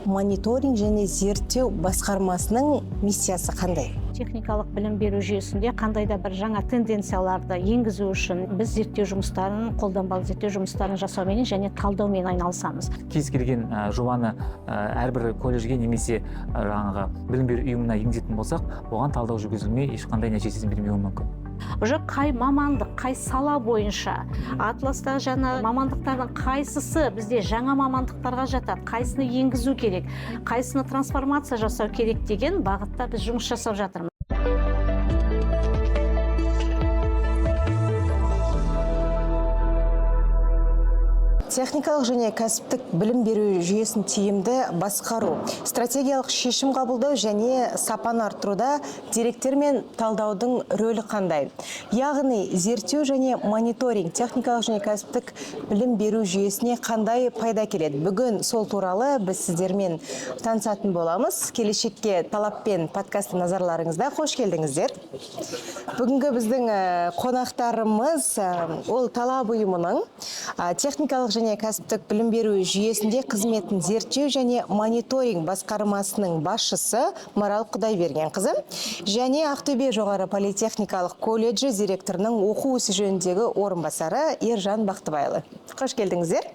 мониторинг және зерттеу басқармасының миссиясы қандай? Техникалық білім беру жүйесінде қандай да бір жаңа тенденцияларды енгізу үшін біз зерттеу жұмыстарын, қолданбалы зерттеу жұмыстарын жасаумен және талдаумен айналысамыз. Кез келген жобаны әрбір колледжге немесе жаңағы білім беру ұйымына енгізетін болсақ, оған талдау жүргізілмей ешқандай нәтижесін бермеуі мүмкін. Уже қай мамандық, қай сала бойынша, атластағы жаңа мамандықтардың қайсысы бізде жаңа мамандықтарға жатады, қайсыны енгізу керек, қайсыны трансформация жасау керек деген бағытта біз жұмыс жасап жатырмыз. Техникалық және кәсіптік білім беру жүйесін тиімді басқару, стратегиялық шешім қабылдау және сапаны арттыруда деректер мен талдаудың рөлі қандай? Яғни, зерттеу және мониторинг техникалық және кәсіптік білім беру жүйесіне қандай пайда келеді? Бүгін сол туралы біз сіздермен танысатын боламыз. Келешекке талаппен подкасты назарларыңызда қош келдіңіздер. Бүгінгі біздің қонақтарымыз ол талап ұйымының техникалық және кәсіптік білім беру жүйесінде қызметін зерттеу және мониторинг басқармасының басшысы Марал Құдайбергенқызы және Ақтөбе жоғары политехникалық колледжі директорының оқу ісі жөніндегі орынбасары Ержан Бақтыбайұлы. Қош келдіңіздер.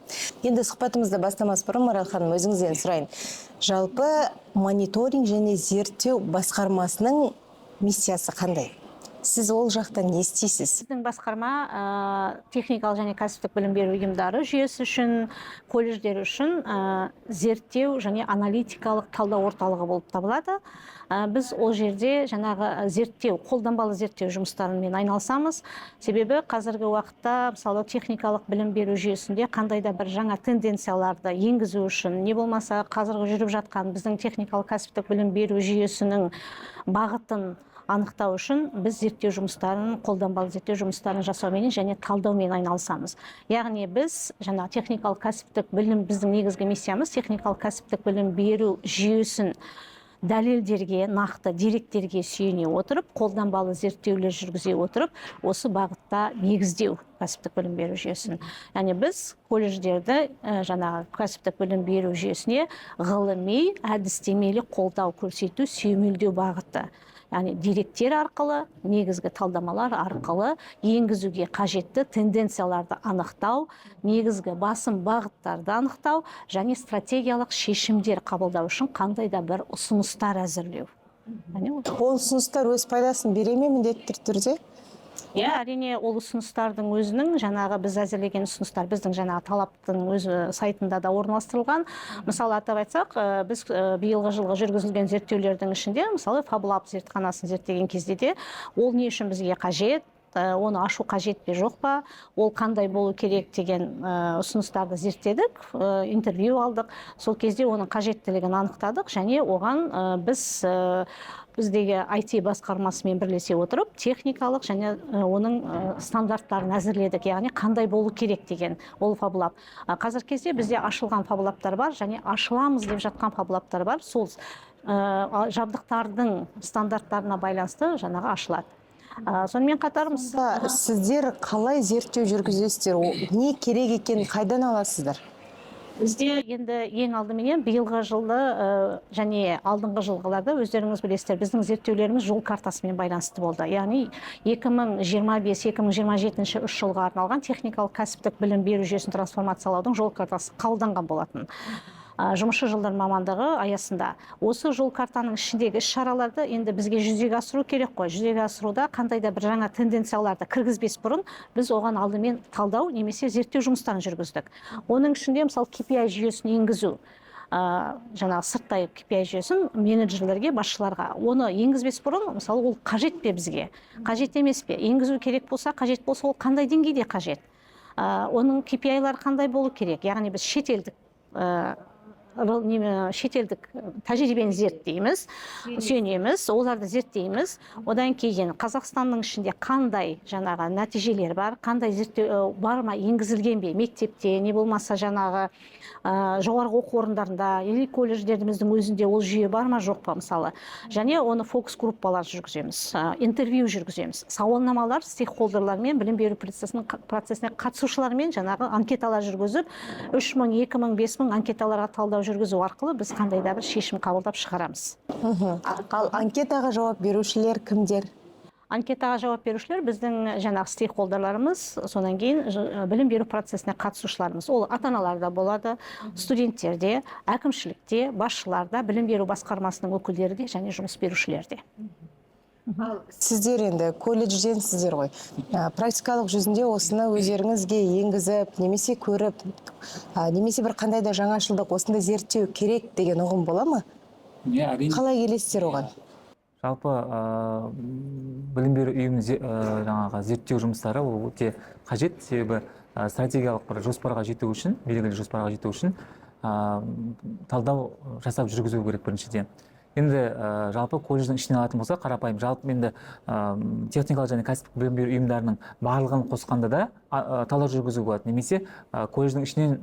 Енді сұхбатымызды бастамас бұрын Марал ханым, өзіңізден сұрайын. Жалпы мониторинг және зерттеу басқармасының миссиясы қандай? Сіз ол жақтан не істейсіз? Біздің басқарма техникалық және кәсіптік білім беру ұйымдары жүйесі үшін, колледждер үшін зерттеу және аналитикалық талдау орталығы болып табылады. Біз ол жерде жаңағы зерттеу, қолданбалы зерттеу жұмыстарымен айналысамыз. Себебі қазіргі уақытта мысалы техникалық білім беру жүйесінде қандай да бір жаңа тенденцияларды енгізу үшін, не болмаса қазіргі жүріп жатқан біздің техникалық кәсіптік білім беру жүйесінің бағытын анықтау үшін біз зерттеу жұмыстарын, қолданбалы зерттеу жұмыстарын жасаумен және талдаумен айналысамыз. Яғни біз жаңа техникалық кәсіптік білім, біздің негізгі миссиямыз техникалық кәсіптік білім беру жүйесін дәлелдерге, нақты деректерге сүйене отырып, қолданбалы зерттеулер жүргізе отырып, осы бағытта негіздеу кәсіптік білім беру жүйесін. Яғни біз колледждерді жаңағы кәсіптік білім беру жүйесіне ғылыми, әдістемелік қолдау көрсету, сүйемелдеу бағыты. Яғни деректер арқылы, негізгі талдамалар арқылы енгізуге қажетті тенденцияларды анықтау, негізгі басым бағыттарды анықтау және стратегиялық шешімдер қабылдау үшін қандай да бір ұсыныстар әзірлеу. Ол ұсыныстар өз пайдасын бере ме міндетті түрде? Әрине, ол ұсыныстардың өзінің жаңағы біз әзірлеген ұсыныстар біздің жаңағы талаптың өз сайтында да орналастырылған. Мысалы атап айтсақ, біз биылғы жылғы жүргізілген зерттеулердің ішінде, мысалы FabLab зертханасын зерттеген кезде де ол не үшін бізге қажет, оны ашу қажет пе жоқ па, ол қандай болу керек деген ұсыныстарды зерттедік, интервью алдық. Сол кезде оның қажеттілігін анықтадық және оған біздегі IT басқармасымен бірлесе отырып, техникалық және оның стандарттарын әзірледік, яғни қандай болу керек деген ол FabLab. Қазір кезде бізде ашылған FabLab'тар бар және ашыламыз деп жатқан FabLab'тар бар. Сол жабдықтардың стандарттарына байланысты жаңағы ашылады. Сонымен қатар сіздер қалай зерттеу жүргізесіздер? Не керек екенін қайдан аласыздар? Бізде енді ең алдыменен биылғы жылы және алдыңғы жылғыларда өздеріңіз білесіздер, біздің зерттеулеріміз жол картасымен байланысты болды. Яғни 2025-2027 үш жылға арналған техникалық кәсіптік білім беру жүйесін трансформациялаудың жол картасы қабылданған болатын. Жұмысшы жылдар мамандығы аясында. Осы жол картаның ішіндегі іс-шараларды енді бізге жүзеге асыру керек қой. Жүзеге асыруда қандай да бір жаңа тенденцияларды кіргізбес бұрын біз оған алдымен талдау немесе зерттеу жұмыстарын жүргіздік. Оның ішінде мысалы KPI жүйесін енгізу, жаңағы сырттай KPI жүйесін менеджерлерге, басшыларға. Оны енгізбес бұрын, мысалы ол қажет пе бізге? Қажет емес пе? Енгізу керек болса, қажет болса, ол қандай деңгейде қажет? Оның KPI-лары қандай болу керек? Яғни біз шетелдік тәжірибені зерттейміз, сүйенеміз, оларды зерттейміз. Одан кейін Қазақстанның ішінде қандай жаңағы нәтижелер бар, қандай зерттеу бар ма, енгізілген бе, мектепте, не болмаса жаңағы жоғарғы оқу орындарында, или колледждеріміздің өзінде ол жүйе бар ма, жоқ па мысалы. Және оны фокус группалар жүргіземіз, интервью жүргіземіз, сауалнамалар стейкхолдерлармен, білім беру процесіне қатысушылармен жаңағы анкеталар жүргізіп, 3000, 2000, 5000 анкеталарға талдау жүргізу арқылы біз қандай да бір шешім қабылдап шығарамыз. Ал анкетаға жауап берушілер кімдер? Анкетаға жауап берушілер біздің жаңағы стейкхолдерларымыз, содан кейін білім беру процесіне қатысушыларымыз. Ол ата-аналар да болады, студенттер де, әкімшілікте, басшыларда, білім беру басқармасының өкілдері де және жұмыс берушілер де. Сіздер енді колледжден сіздер ғой. Практикалық жүзінде осыны өздеріңізге енгізіп, немесе көріп, немесе бір қандай да жаңашылдық осында зерттеу керек деген ұғым бола ма? Қалай келесіздер оған? Жалпы білім беру ұйымының жаңағы зерттеу жұмыстары ол өте қажет, себебі стратегиялық бір жоспарға жету үшін, белгілі жоспарға жету үшін талдау жасап жүргізу керек біріншіден. Енді жалпы колледждің ішінен алатын болса, қарапайым жалпы енді техникалық және кәсіптік білім беру ұйымдарының барлығын қосқанда да талдау жүргізуге болады, немесе колледждің ішінен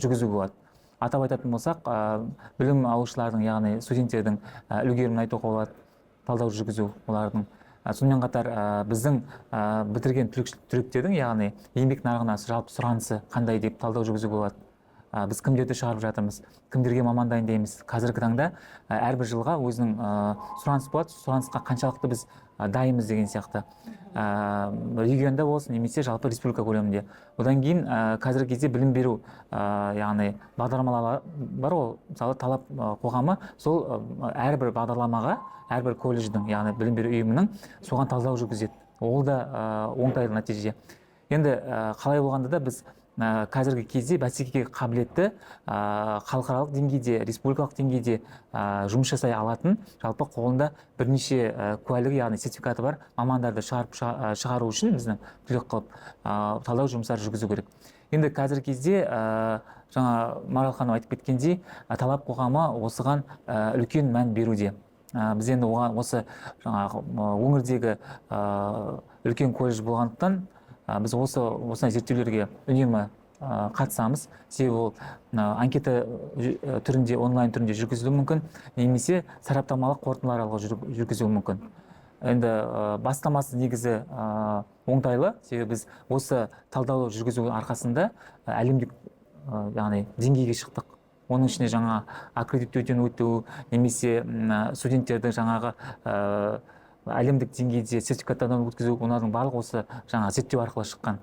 жүргізуге болады. Атап айтатын болсақ, білім алушылардың, яғни студенттердің үлгерімін айтуға болады, талдау жүргізу олардың. Сонымен қатар біздің бітірген түлектердің, яғни еңбек нарығына жалпы сұранысы қандай деп талдау жүргізуге болады. Біз кімдерді шығарып жатырмыз, кімдерге маман дайындаймыз. Қазіргі таңда әрбір жылға өзінің сұраныс болады, сұранысқа қаншалықты біз дайынбыз деген сияқты. Регионда болсын, немесе жалпы республика көлемінде. Одан кейін қазіргі кезде білім беру, яғни бағдарламалар бар, ол мысалы талап қоғамы сол әрбір бағдарламаға, әрбір колледждің, яғни білім беру ұйымының соған талдау жүргізеді. Ол да оңтайлы нәтиже. Енді қалай болғанда да біз қазіргі кезде бәсекеге қабілетті халықаралық деңгейде, республикалық деңгейде жұмыс жасай алатын, жалпы қолында бірнеше куәлігі, яғни сертификаты бар мамандарды шығару үшін біздің түлек қылып талдау жұмыстары жүргізу керек. Енді қазіргі кезде жаңа Марал ханым айтып кеткендей, талап қоғамы осыған үлкен мән беруде. Біз енді оған осы жаңағы өңірдегі үлкен колледж болғандықтан біз осындай зерттеулерге үнемі қатысамыз. Себебі ол анкета түрінде, онлайн түрінде жүргізілуі мүмкін, немесе сараптамалық қорытындылар арқылы жүргізілуі мүмкін. Енді бастамасы негізі оңтайлы, себебі біз осы талдауды жүргізу арқасында әлемдік, яғни деңгейге шықтық. Оның ішіне жаңа аккредиттеуден өту, немесе студенттерді жаңағы әлемдік деңгейде сертификаттаудан өткізу, олардың барлығы осы жаңа зерттеу арқылы шыққан.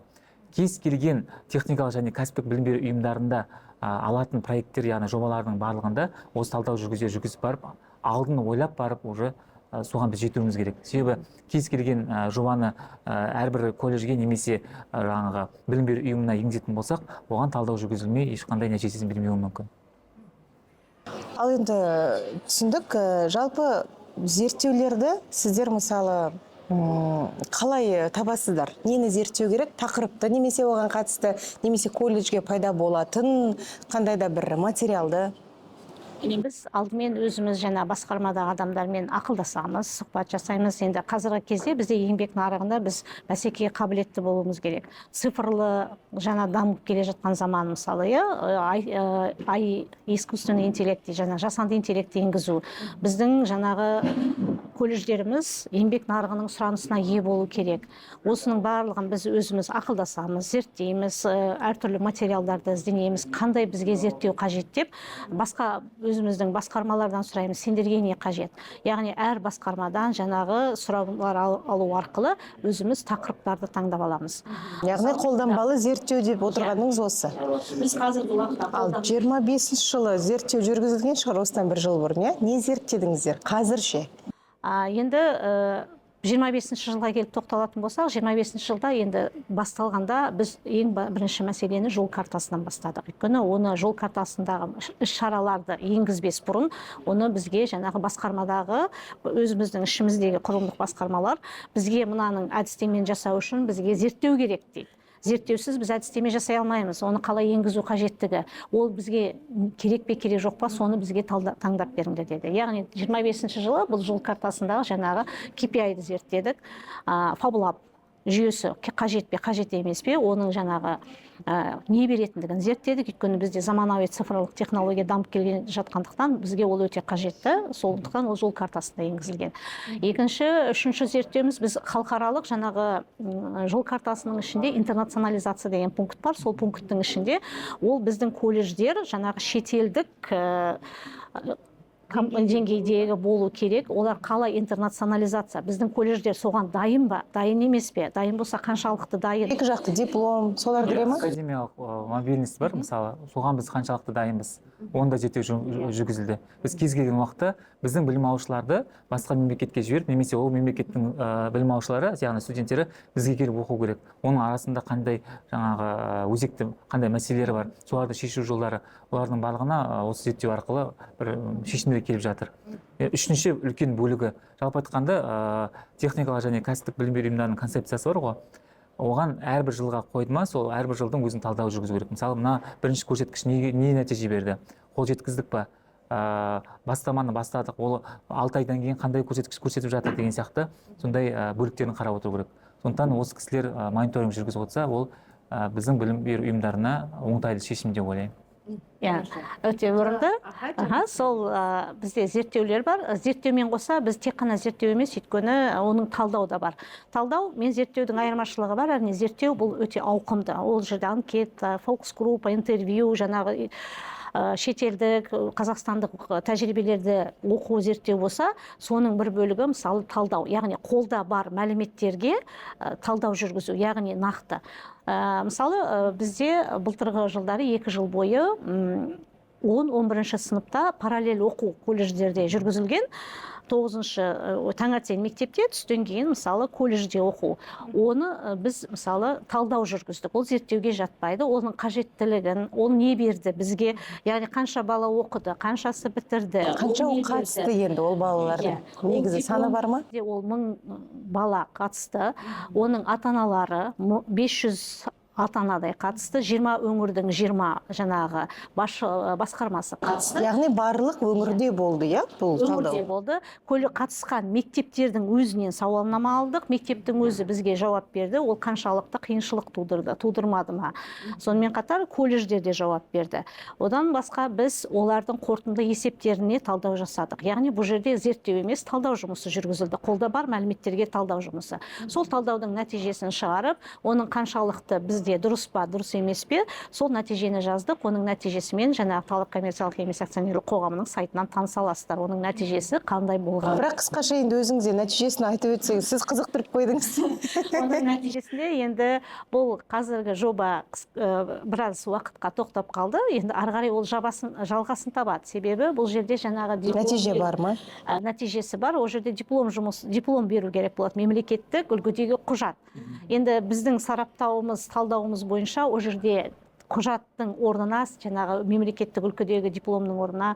Кез келген техникалық және кәсіптік білім беру ұйымдарында алатын проекттер, яғни жобалардың барлығында осы талдау жүргізіп барып, алдын ойлап барып, уже соған біз жетуіміз керек. Себебі кез келген жобаны әрбір колледжге немесе жаңағы білім беру ұйымына енгізетін болсақ, оған талдау жүргізілмей ешқандай нәтижесін бермеуі мүмкін. Ал енді түсіндік, жалпы зерттеулерді сіздер мысалы қалай табасыздар? Нені зерттеу керек? Тақырыпты немесе оған қатысты, немесе колледжге пайда болатын қандай да бір материалды? Біз алдымен өзіміз жаңа басқармадағы адамдармен ақылдасамыз, сұхбат жасаймыз. Енді қазіргі кезде бізде еңбек нарығында біз бәсекеге қабілетті болуымыз керек. Цифрлы жаңа дамып келе жатқан заман, мысалы, искусственный интеллект, жаңа жасанды интеллект енгізу. Біздің жаңағы колледждеріміз еңбек нарығының сұранысына ие болу керек. Осының барлығын біз өзіміз ақылдасамыз, зерттейміз, әртүрлі материалдарды ізденеміз, қандай бізге зерттеу қажет деп, басқа өзіміздің басқармалардан сұраймыз, сендерге не қажет. Яғни әр басқармадан жаңағы сұраулар алу арқылы өзіміз тақырыптарды таңдап аламыз. Яғни қолданбалы зерттеу деп отырғаныңыз осы. Біз қазіргі уақытта Ал 25 жылы зерттеу жүргізілген шығар осыдан бір жыл бұрын, не зерттедіңіздер? Қазірше? Енді 25 жылға келіп тоқталатын болсақ, 25 жылда енді басталғанда біз ең бірінші мәселені жол картасынан бастадық. Өйткені оны жол картасындағы іс-шараларды енгізбес бұрын, оны бізге жаңағы басқармадағы өзіміздің ішіміздегі құрылымдық басқармалар бізге мынаның әдістемені жасау үшін бізге зерттеу керек дейді. Зерттеусіз біз әдістеме жасай алмаймыз, оны қалай енгізу қажеттігі, ол бізге керек пе керек жоқ па, соны бізге таңдап беріңдер деді. Яғни 25 жылы бұл жол картасындағы жаңағы KPI-ді зерттедік. Фабулап жүйесі қажет пе қажет емес пе, оның жаңағы не беретіндігін зерттедік. Өйткені бізде заманауи цифрлық технология дамып келген жатқандықтан бізге ол өте қажетті, сондықтан ол жол картасында енгізілген. Үшінші зерттеуіміз, біз халықаралық жаңағы жол картасының ішінде интернационализация деген пункт бар. Сол пункттің ішінде ол біздің колледждер жаңағы шетелдік деңгейдегі болу керек. Олар қалай интернационализация, біздің колледждер соған дайын ба, дайын емес пе, дайын болса қаншалықты дайын? Екі жақты диплом, солар бере ма? Академиялық мобильность бар, мысалы, соған біз қаншалықты дайынбыз, онда зерттеу жүргізілді. Біз кез келген уақытта біздің білім алушыларды басқа мемлекетке жіберіп, немесе ол мемлекеттің білім алушылары, яғни студенттері бізге келіп оқу керек. Оның арасында қандай жаңағы өзекті қандай мәселелері бар, соларды шешу жолдары, олардың барлығына осы зерттеу арқылы бір шешімдер келіп жатыр. Үшінші үлкен бөлігі, жалпы айтқанда, техникалық және кәсіптік білім беру ұйымдарының концепциясы бар ғой. Оған әрбір жылға қойды ма, сол әрбір жылдың өзін талдау жүргізу керек. Мысалы, мына бірінші көрсеткіш не нәтиже берді? Қол жеткіздік па? Бастаманы бастадық, ол 6 айдан кейін қандай көрсеткіш көрсетіп жатыр деген сияқты сондай бөліктерін қарап отыру керек. Сондықтан осы кісілер мониторинг жүргізіп отырса, ол біздің білім беру ұйымдарына оңтайлы шешім деп ойлаймын. Өте орынды. Сол бізде зерттеулер бар. Зерттеумен қоса біз тек қана зерттеу емес, өйткені оның талдау да бар. Талдау мен зерттеудің айырмашылығы бар. Әрине зерттеу бұл өте ауқымды. Ол жерде анкета, фокус-группа, интервью, жаңағы шетелдік, қазақстандық тәжірибелерді оқу зерттеу болса, соның бір бөлігі мысалы талдау, яғни қолда бар мәліметтерге талдау жүргізу, яғни нақты. Мысалы бізде былтырғы жылдары 2 жыл бойы 10-11 сыныпта параллель оқу колледждерде жүргізілген. 9-шы таңертең мектепте, түстен кейін мысалы колледжде оқу. Оны біз мысалы талдау жүргіздік. Ол зерттеуге жатпайды. Оның қажеттілігін, ол не берді бізге, яғни қанша бала оқыды, қаншасы бітірді. Қанша қатысты енді ол балалардың? Негізі саны бар ма? Ол 1000 бала қатысты. Оның ата-аналары 500 ата-анадай қатысты, 20 өңірдің 20 жаңағы басқармасы қатысты. Яғни барлық өңірде болды, иә? Бұл өңірде болды. Қатысқан мектептердің өзінен сауалнама алдық. Мектептің өзі бізге жауап берді. Ол қаншалықты қиыншылық тудырды, тудырмады ма? Сонымен қатар колледждерде жауап берді. Одан басқа біз олардың қорытынды есептеріне талдау жасадық. Яғни бұл жерде зерттеу емес, талдау жұмысы жүргізілді. Қолда бар мәліметтерге талдау жұмысы. Сол талдаудың нәтижесін шығарып, оның қаншалықты дұрыс па, дұрыс емес пе, сол нәтижені жаздық. Оның нәтижесімен жаңағы Талап коммерциялық емес акционерлік қоғамының сайтынан таныса аласыздар. Оның нәтижесі қандай болған. Бірақ қысқаша енді өзіңіз нәтижесін айтып өтсеңіз, сіз қызықтырып қойдыңыз. Оның нәтижесінде енді бұл қазіргі жоба біраз уақытқа тоқтап қалды. Енді ары қарай ол жалғасын табады. Себебі бұл жерде жаңағы нәтиже бар ма? Нәтижесі бар. Ол жерде диплом беру керек болады. Мемлекеттік үлгідегі құжат. Енді біздің сараптауымыз, талдауымыз бойынша ол жерде құжаттың орнына, жаңағы мемлекеттік үлгідегі дипломның орнына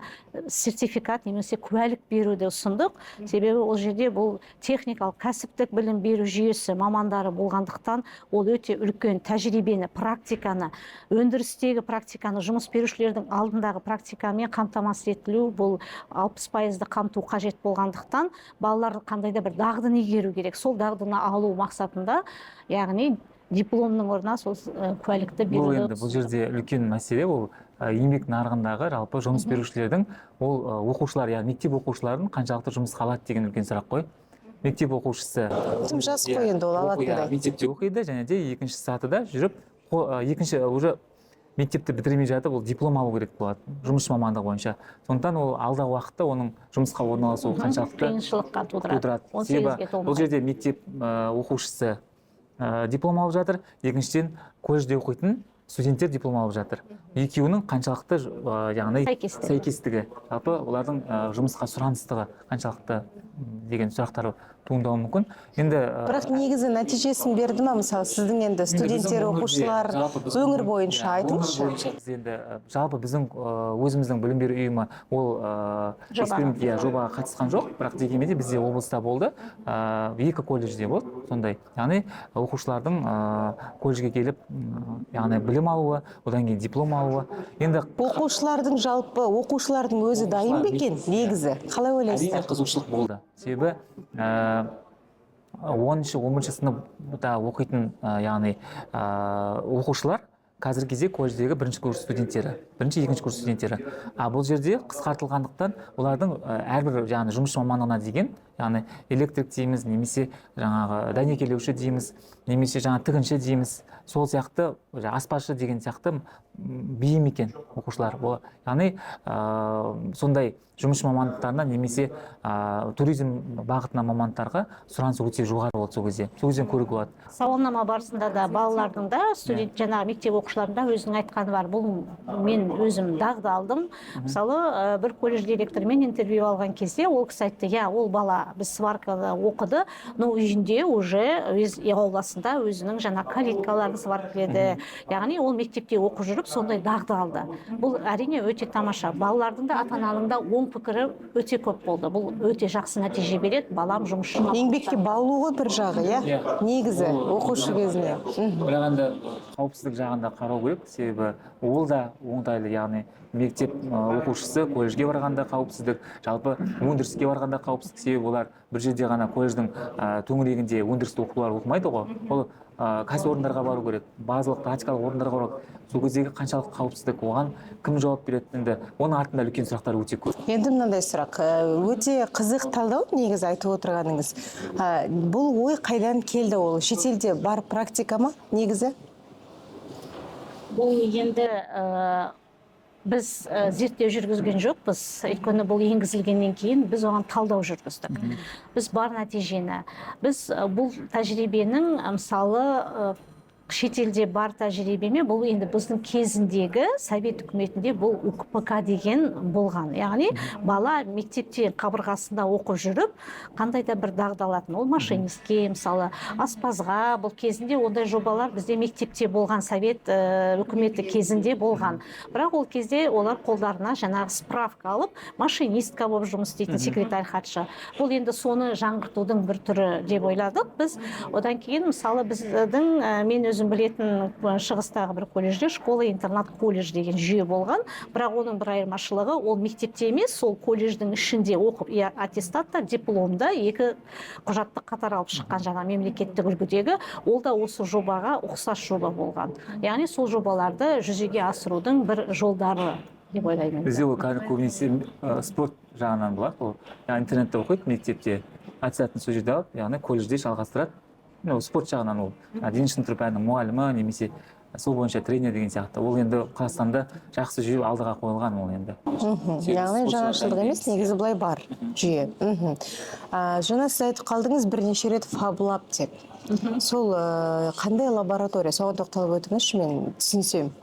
сертификат немесе куәлік беруді ұсындық. Себебі ол жерде бұл техникалық кәсіптік білім беру жүйесі мамандары болғандықтан, ол өте үлкен тәжірибені, практиканы, өндірістегі практиканы, жұмыс берушілердің алдындағы практикамен қамтамасыз етілу, бұл 60% қамту қажет болғандықтан, балалар қандай да бір дағдыны игеру керек. Сол дағдыны алу мақсатында, яғни дипломның орнына сол куәлікті беруді. Бұл жерде үлкен мәселе, ол еңбек нарығындағы жалпы жұмыс берушілердің, ол оқушылар, яғни мектеп оқушыларын қаншалықты жұмысқа алады деген үлкен сұрақ қой. Мектеп оқушысы тым жас қой енді ол алатындай. Мектепте оқиды, және де екінші сатыда жүріп, екінші уже мектепті бітірмей жатып, ол диплом алу керек болады, жұмысшы мамандығы бойынша. Сондықтан ол алдағы уақытта оның жұмысқа орналасуы қаншалықты қиыншылыққа тудырады. Себебі бұл жерде мектеп оқушысы диплом алып жатыр, екіншіден колледжде оқитын студенттер диплом алып жатыр. Екеуінің қаншалықты яғни сәйкестігі, жалпы олардың жұмысқа сұраныстығы қаншалықты деген сұрақтар туындауы мүмкін. Енді бірақ негізі нәтижесін берді ма? Мысалы, сіздің енді студенттер, оқушылар өңір бойынша айтыңызшы. Енді жалпы біздің өзіміздің білім беру ұйымы ол жобаға қатысқан жоқ, бірақ дегенмен де бізде облыста болды, 2 колледжде болды, сондай. Яғни оқушылардың колледжге келіп, яғни білім алуы, одан кейін диплом алуы. Енді оқушылардың жалпы оқушылардың өзі дайын ба екен негізі? Қалай ойлайсыздар? Қызығушылық болды. Себебі 10-шы 11-шы сыныпта оқитын яғни оқушылар қазіргі кезде колледждегі бірінші курс студенттері, бірінші екінші курс студенттері. Бұл жерде қысқартылғандықтан олардың әрбір яғни жұмысшы мамандығына деген, яғни электрик дейміз, немесе жаңағы дәнекерлеуші дейміз, немесе жаңа тігінші дейміз, сол сияқты аспазшы деген сияқты бейім екен оқушылар. Яғни сондай жұмысшы мамандықтарына немесе туризм бағытына мамандықтарға сұраныс өте жоғары болды сол кезде. Сол кезден көруге болады. Сауалнама барысында да балалардың да студент жаңағы мектеп оқушыларында өзінің айтқаны бар. Бұл мен өзім дағды алдым. Мысалы, бір колледж директорымен интервью алған кезде ол кісі айтты, я, ол бала біз сваркада оқыды, но үйінде уже өз ауласында өзінің жаңа калиткаларын сварып келеді. Яғни ол мектепте оқып жүріп сондай дағды алды. Бұл әрине өте тамаша. Балалардың да ата-ананың да оң пікірі өте көп болды. Бұл өте жақсы нәтиже береді. Балам жұмысшы. Еңбекке баулу ғой бір жағы, иә? Негізі оқушы кезінде. Бірақ енді қауіпсіздік жағында қарау керек, себебі ол да оңтайлы, яғни мектеп оқушысы колледжге барғанда қауіпсіздік, жалпы өндіріске барғанда қауіпсіздік, себебі олар бір жерде ғана колледждің төңірегінде өндірісті оқытулар оқымайды ғой. Ол кәсіпорындарға бару керек, базалық практикалық орындарға бару керек. Сол кездегі қаншалықты қауіпсіздік, оған кім жауап береді? Енді оның артында үлкен сұрақтар өте көп. Енді мынандай сұрақ, өте қызық талдау негізі айтып отырғаныңыз. Бұл ой қайдан келді? Ол шетелде бар практика ма негізі? Бұл енді біз зерттеу жүргізген жоқпыз, өйткені бұл енгізілгеннен кейін біз оған талдау жүргіздік. Біз бар нәтижені, біз бұл тәжірибенің мысалы шетелде бар тәжірибеме, бұл енді біздің кезіндегі совет үкіметінде бұл УКПК деген болған. Яғни бала мектепте қабырғасында оқып жүріп, қандай да бір дағды алатын. Ол машинистке, мысалы аспазға, бұл кезінде ондай жобалар бізде мектепте болған, совет үкіметі кезінде болған. Бірақ ол кезде олар қолдарына жаңағы справка алып, машинистка болып жұмыс істейтін, секретарь хатшы. Бұл енді соны жаңғыртудың бір түрі деп ойладық біз. Одан кейін мысалы біздің мен өзім білетін шығыстағы бір колледжде школа-интернат колледж деген жүйе болған, бірақ оның бір айырмашылығы, ол мектепте емес, сол колледждің ішінде оқып, аттестатта, дипломда екі құжатты қатар алып шыққан жаңа мемлекеттік үлгідегі, ол да осы жобаға ұқсас жоба болған. Яғни сол жобаларды жүзеге асырудың бір жолдары деп ойлаймын. Бізде ол көбінесе спорт жағынан болады, ол интернетте оқиды, мектепте аттестатын сол жерде алып, яғни колледжде жалғастырады. Спорт жағынан ол дене шынықтыру пәнінің мұғалімі немесе сол бойынша тренер деген сияқты. Ол енді Қазақстанда жақсы жүйе алдыға қойылған ол енді. Яғни жаңашылдық емес, негізі былай бар жүйе. Жаңа сіз айтып қалдыңыз бірнеше рет фаблаб деп. Сол қандай лаборатория? Соған тоқталып өтіңізші, мен түсінсем.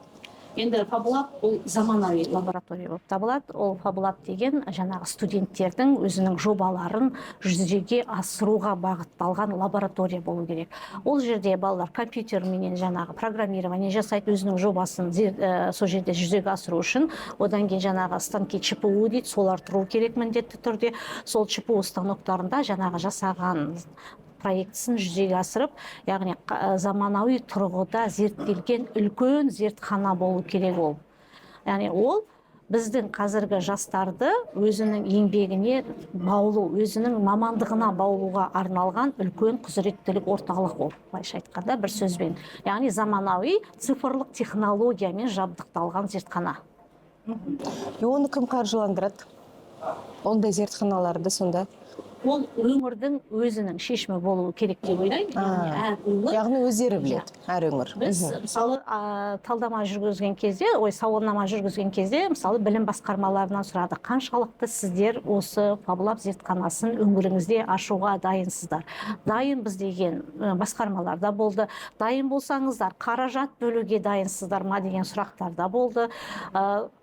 Енді фабулаб ол заманауи лаборатория болып табылады. Ол фабулаб деген жаңағы студенттердің өзінің жобаларын жүзеге асыруға бағытталған лаборатория болу керек. Ол жерде балалар компьютерменен жаңағы программирование жасайды, өзінің жобасын сол жерде жүзеге асыру үшін. Одан кейін жаңағы станки ЧПУ дейді, солар тұру керек міндетті түрде. Сол ЧПУ станоктарында жаңағы жасаған проектісін жүзеге асырып, яғни заманауи тұрғыда зерттелген үлкен зертхана болу керек ол. Яғни ол біздің қазіргі жастарды өзінің еңбегіне баулу, өзінің мамандығына баулуға арналған үлкен құзыреттілік орталық ол, былайша айтқанда бір сөзбен. Яғни заманауи цифрлық технологиямен жабдықталған зертхана. Оны кім қаржыландырады? Ондай зертханаларды сонда? Ол өңірдің өзінің шешімі болуы керек деп ойлаймын. Яғни өздері біледі, әр өңір. Біз мысалы талдама жүргізген кезде, сауалнама жүргізген кезде, мысалы білім басқармаларынан сұрады, қаншалықты сіздер осы фабулаб зертханасын өңіріңізде ашуға дайынсыздар? Дайынбыз деген басқармаларда болды. Дайын болсаңыздар, қаражат бөлуге дайынсыздар ма деген сұрақтарда болды.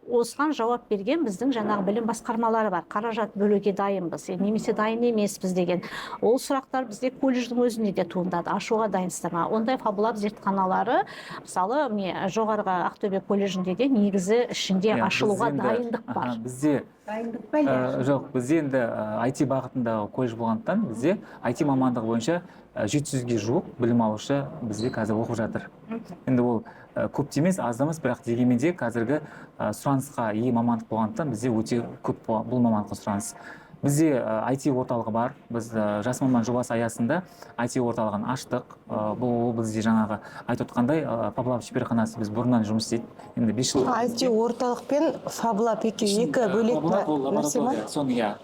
Осыған жауап берген біздің жаңағы білім басқармалары бар. Қаражат бөлуге дайынбыз, немесе дайын емеспіз деген. Ол сұрақтар бізде колледждің өзінде де туындады. Ашуға дайынсыздар ма? Ондай фабулаб зертханалары, мысалы, жоғарғы Ақтөбе колледжінде де негізі ішінде ашылуға дайындық бар. Бізде дайындық па? Жоқ, бізде енді IT бағытындағы колледж болғандықтан бізде IT мамандығы бойынша 700-ге жуық білім алушы бізде қазір оқып жатыр. Енді ол көп емес, аз емес, бірақ дегенмен де қазіргі сұранысқа ие мамандық болғандықтан бізде өте көп бұл мамандыққа сұраныс. Бізде IT орталығы бар. Біз жас маман жобасы аясында IT орталығын аштық. Бұл бізде жаңағы айтып отқандай Фаблаб шеберханасы біз бұрыннан жұмыс істейді. Енді 5 жыл. IT орталық пен Фаблаб екеуі екі бөлек нәрсе ма? Соны иә.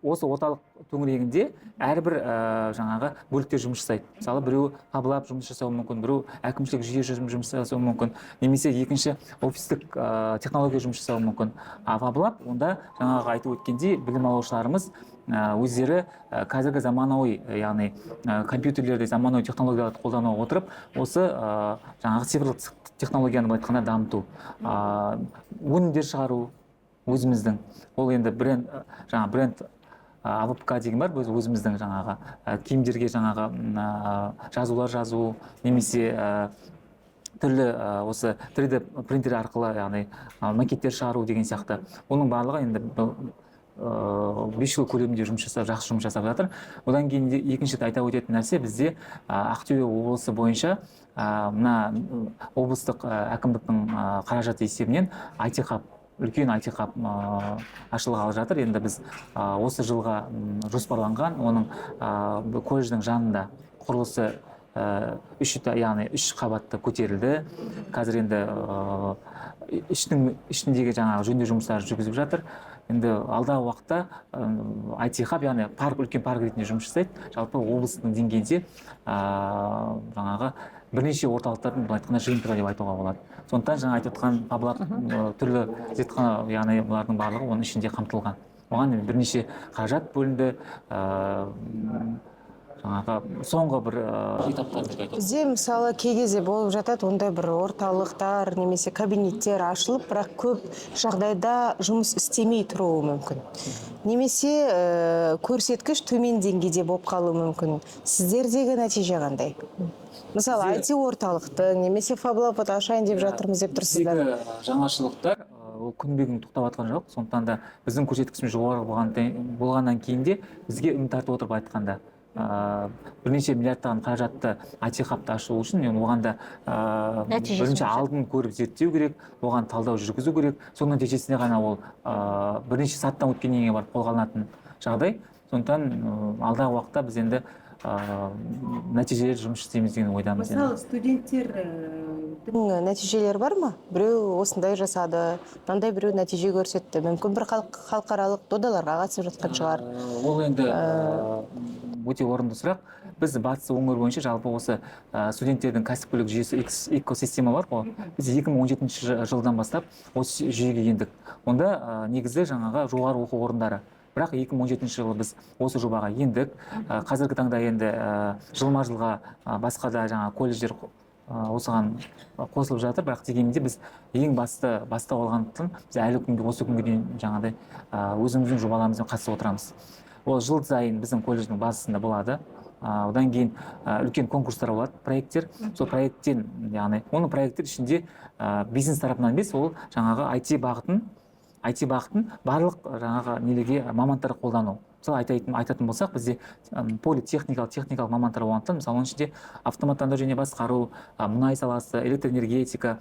Осы орталық төңірегінде әрбір жаңағы бөліктер жұмыс жасайды. Мысалы біреу Фаблаб жұмыс жасауы мүмкін, біреу әкімшілік жүйе жұмыс жасауы мүмкін, немесе екінші офистік технология жұмыс жасауы мүмкін. Фаблаб онда жаңағы айтып өткендей білім алушыларымыз өздері қазіргі заманауи, яғни компьютерлерде заманауи технологияларды қолдана отырып, осы жаңағы цифрлық технологияны былай айтқанда дамыту, өнімдер шығару өзіміздің. Ол енді бренд АВПК деген бар, біз өзіміздің жаңағы киімдерге жаңағы жазулар жазу, немесе түрлі осы 3D принтер арқылы, яғни макеттер шығару деген сияқты. Оның барлығы енді 5 жыл көлемінде жақсы жұмыс жасап жатыр. Одан кейін екінші айта өтетін нәрсе, бізде Ақтөбе облысы бойынша мына облыстық әкімдіктің қаражаты есебінен IT-хаб, үлкен IT-хаб ашылғалы жатыр. Енді біз осы жылға жоспарланған, оның колледждің жанында құрылысы яғни 3 қабатты көтерілді. Қазір енді ішіндегі жаңағы жөндеу жұмыстары жүргізіп жатыр. Енді алдағы уақытта IT-хаб, яғни үлкен парк ретінде жұмыс жасайды. Жалпы облыстың деңгейінде жаңағы бірнеше орталықтардың былай айтқанда жиынтығы деп айтуға болады. Сондықтан жаңа айтып отқан Фаблаб түрлі зертхана, яғни бұлардың барлығы оның ішінде қамтылған. Оған бірнеше қаражат бөлінді. Жаңағы соңғы бір этаптар деп айтады. Бізде мысалы кей кезде болып жатады, ондай бір орталықтар немесе кабинеттер ашылып, бірақ көп жағдайда жұмыс істемей тұруы мүмкін. Немесе көрсеткіш төмен деңгейде болып қалуы мүмкін. Сіздердегі нәтиже қандай? Мысалы IT орталықты немесе Фаблабты ашайын деп жатырмыз деп тұрсыздар. Жаңашылдықтар ол күнбе-күн тоқтап жатқан жоқ. Сондықтан да біздің көрсеткішіміз жоғары болғаннан кейін де бізге үміт артып отырып айтқанда бірнеше миллиардтаған қаражатты IT-хабты ашу үшін оған да бірінші алдын көріп зерттеу керек, оған талдау жүргізу керек. Соның нәтижесінде ғана ол бірнеше саттан өткеннен кейін барып қолға алынатын жағдай. Сондықтан алдағы уақытта біз енді нәтижелі жұмыс істейміз деген ойдамыз. Мысалы студенттердің нәтижелері бар ма? Біреу осындай жасады, мынандай біреу нәтиже көрсетті. Мүмкін бір халықаралық додаларға қатысып жатқан шығар. Ол енді өте орынды сұрақ. Біз батыс өңір бойынша жалпы осы студенттердің кәсіпкерлік жүйесі экосистема бар ғой. Біз 2017 жылдан бастап осы жүйеге ендік. Онда негізі жаңағы жоғары оқу орындары. Бірақ 2017 жылы біз осы жобаға ендік. Қазіргі таңда енді жылма-жылға басқа да жаңа колледждер осыған қосылып жатыр. Бірақ дегенде біз ең бастау алғандықтан біз әлі күнге осы күнге дейін жаңағыдай өзіміздің жобаларымызбен қатысып отырамыз. Ол жыл сайын біздің колледждің базасында болады. Одан кейін үлкен конкурстар болады, проекттер. Сол проекттен, яғни оның проекттер ішінде бизнес тарапынан емес, ол жаңағы IT бағытын барлық жаңағы нелерге мамандарды қолдану. Мысалы айтатын болсақ, бізде техникалық мамандар болғандықтан, мысалы оның ішінде автоматтандыру және басқару, мұнай саласы, электроэнергетика,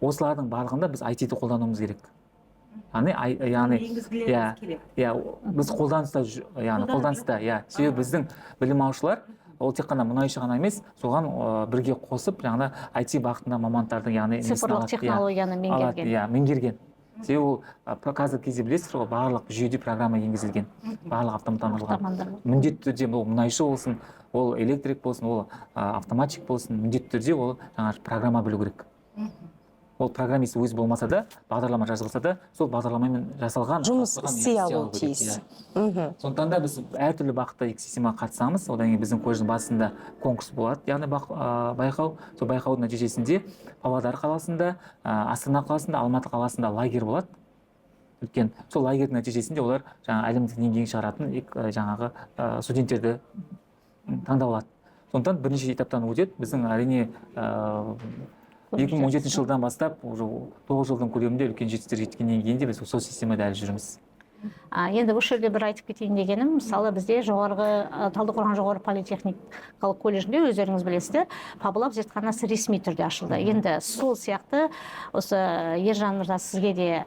осылардың барлығында біз IT-ді қолдануымыз керек. Яғни біз қолданыста, себебі біздің білім алушылар ол тек қана мұнайшы ғана емес, соған бірге қосып, жаңағы IT бағытында мамандардың, яғни цифрлық технологияны меңгерген. Себебі ол қазіргі кезде білесіздер ғой, барлық жүйеде программа енгізілген, барлық автоматтандырылған. Міндетті түрде ол мұнайшы болсын, ол электрик болсын, ол автоматчик болсын, міндетті түрде ол жаңағы программа білу керек. Ол программист өз болмаса да, бағдарлама жазылса да, сол бағдарламамен жасалған жұмыс істей алуы тиіс. Сондықтан да біз әртүрлі бағытта экосистемаға қатысамыз. Одан кейін біздің колледждің басында конкурс болады, яғни байқау. Сол байқаудың нәтижесінде Павлодар қаласында, Астана қаласында, Алматы қаласында лагерь болады. Үлкен. Сол лагерьдің нәтижесінде олар жаңағы әлемдік деңгейге шығаратын жаңағы студенттерді таңдап алады. Сондықтан бірнеше этаптан өтеді. Біздің әрине 2017 жылдан бастап 9 жылдың көлемінде үлкен жетістіктерге жеткеннен кейін де біз сол системада әлі жүрміз. Енді осы жерде бір айтып кетейін дегенім, мысалы бізде Талдықорған жоғары политехникалық колледжінде өздеріңіз білесіздер, Фабылап зертханасы ресми түрде ашылды. Енді сол сияқты осы Ержан мырза сізге де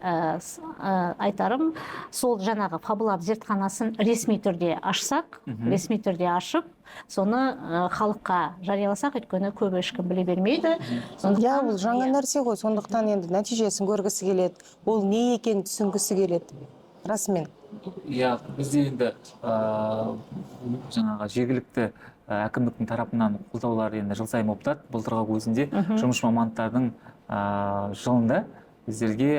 айтарым, сол жаңағы Фабылап зертханасын ресми түрде ашсақ, ресми түрде ашып, соны халыққа жарияласақ, өйткені көбі ешкім біле бермейді. Иә, ол жаңа нәрсе ғой, сондықтан енді нәтижесін көргісі келеді, ол не екенін түсінгісі келеді. Расымен. Иә, бізде енді жаңағы жергілікті әкімдіктің тарапынан қолдаулар енді жыл сайын болып тұрады. Былтырғы өзінде жұмыс мамандардың жылында біздерге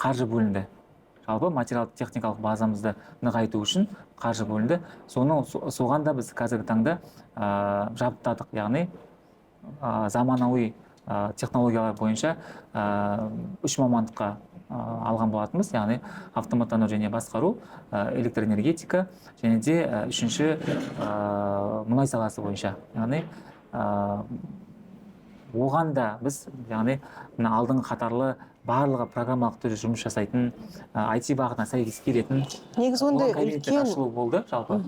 қаржы бөлінді. Жалпы материалдық техникалық базамызды нығайту үшін қаржы бөлінді. Соған да біз қазіргі таңда жабдықтадық, яғни заманауи технологиялар бойынша 3 мамандыққа алған болатынбыз, яғни автоматтану және басқару, электроэнергетика және де 3-ші мұнай саласы бойынша. Яғни оған да біз, яғни алдыңғы қатарлы барлығы программалық түрде жұмыс жасайтын, IT бағытына сәйкес келетін болды, жалпы.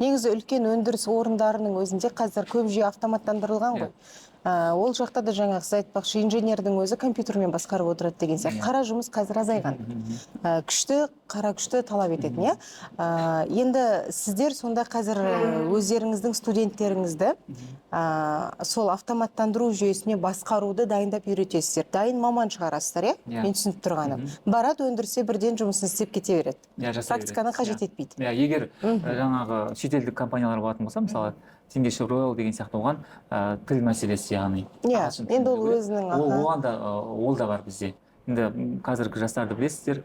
Негізі үлкен өндіріс орындарының өзінде қазір көп жүйе автоматтандырылған ғой. Ол жақта да жаңағы сіз айтпақшы, инженердің өзі компьютермен басқарып отырады деген сияқты. Қара жұмыс қазір азайған. Қара күшті талап ететін, иә? Енді сіздер сонда қазір өздеріңіздің студенттеріңізді сол автоматтандыру жүйесіне басқаруды дайындап үйретесіздер. Дайын маман шығарасыздар, иә? Мен түсініп тұрғаным. Барады өндірсе бірден жұмысын істеп кете береді. Практиканы қажет етпейді. Егер жаңағы шетелдік компаниялар болатын болса, мысалы Теңгеші Роял деген сияқты оған тіл мәселесі, яғни. Иә, енді ол өзінің. Ол да бар бізде. Енді қазіргі жастарды білесіздер,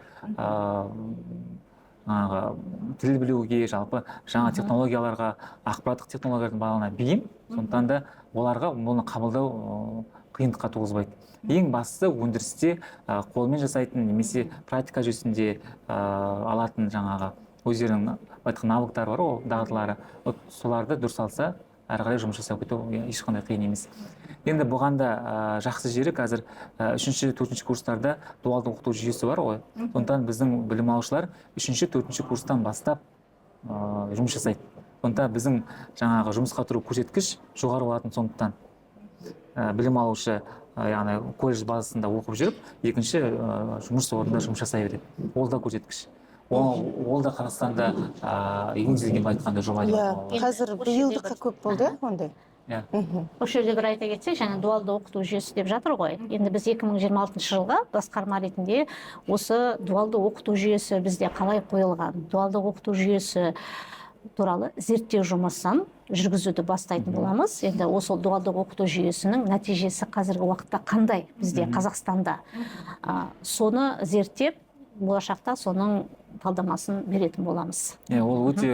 тіл білуге, жалпы жаңа технологияларға, ақпараттық технологиялардың бағалына бейім, сондықтан да оларға оны қабылдау қиындыққа туғызбайды. Ең бастысы өндірісте қолмен жасайтын немесе практика жүйесінде алатын жаңағы өздерінің айтқан навыктары бар, ол дағдылары, соларды дұрыс алса, әрі қарай жұмыс жасап кету ешқандай қиын емес. Енді бұған да жақсы жері қазір 3-4 курстарда дуалды оқыту жүйесі бар ғой. Сондықтан біздің білім алушылар 3-4 курстан бастап жұмыс жасайды. Сондықтан біздің жаңағы жұмысқа тұру көрсеткіш жоғары болатын, сондықтан білім алушы яғни колледж базасында оқып жүріп, екінші жұмыс орнында жұмыс жасай береді. Ол да көрсеткіш. Ол да Қазақстанда енгізілген айтқанда жоба. Қазір биылдыққа көп болды, ондай. Осы жерде бір айта кетсек, жаңа дуалды оқыту жүйесі деп жатыр ғой. Енді біз 2026 жылға басқарма ретінде осы дуалды оқыту жүйесі бізде қалай қойылған, дуалды оқыту жүйесі туралы зерттеу жұмысын жүргізуді бастайтын боламыз. Енді осы дуалды оқыту жүйесінің нәтижесі қазіргі уақытта қандай бізде Қазақстанда, соны зерттеп, болашақта соның талдамасын беретін боламыз. Ол өте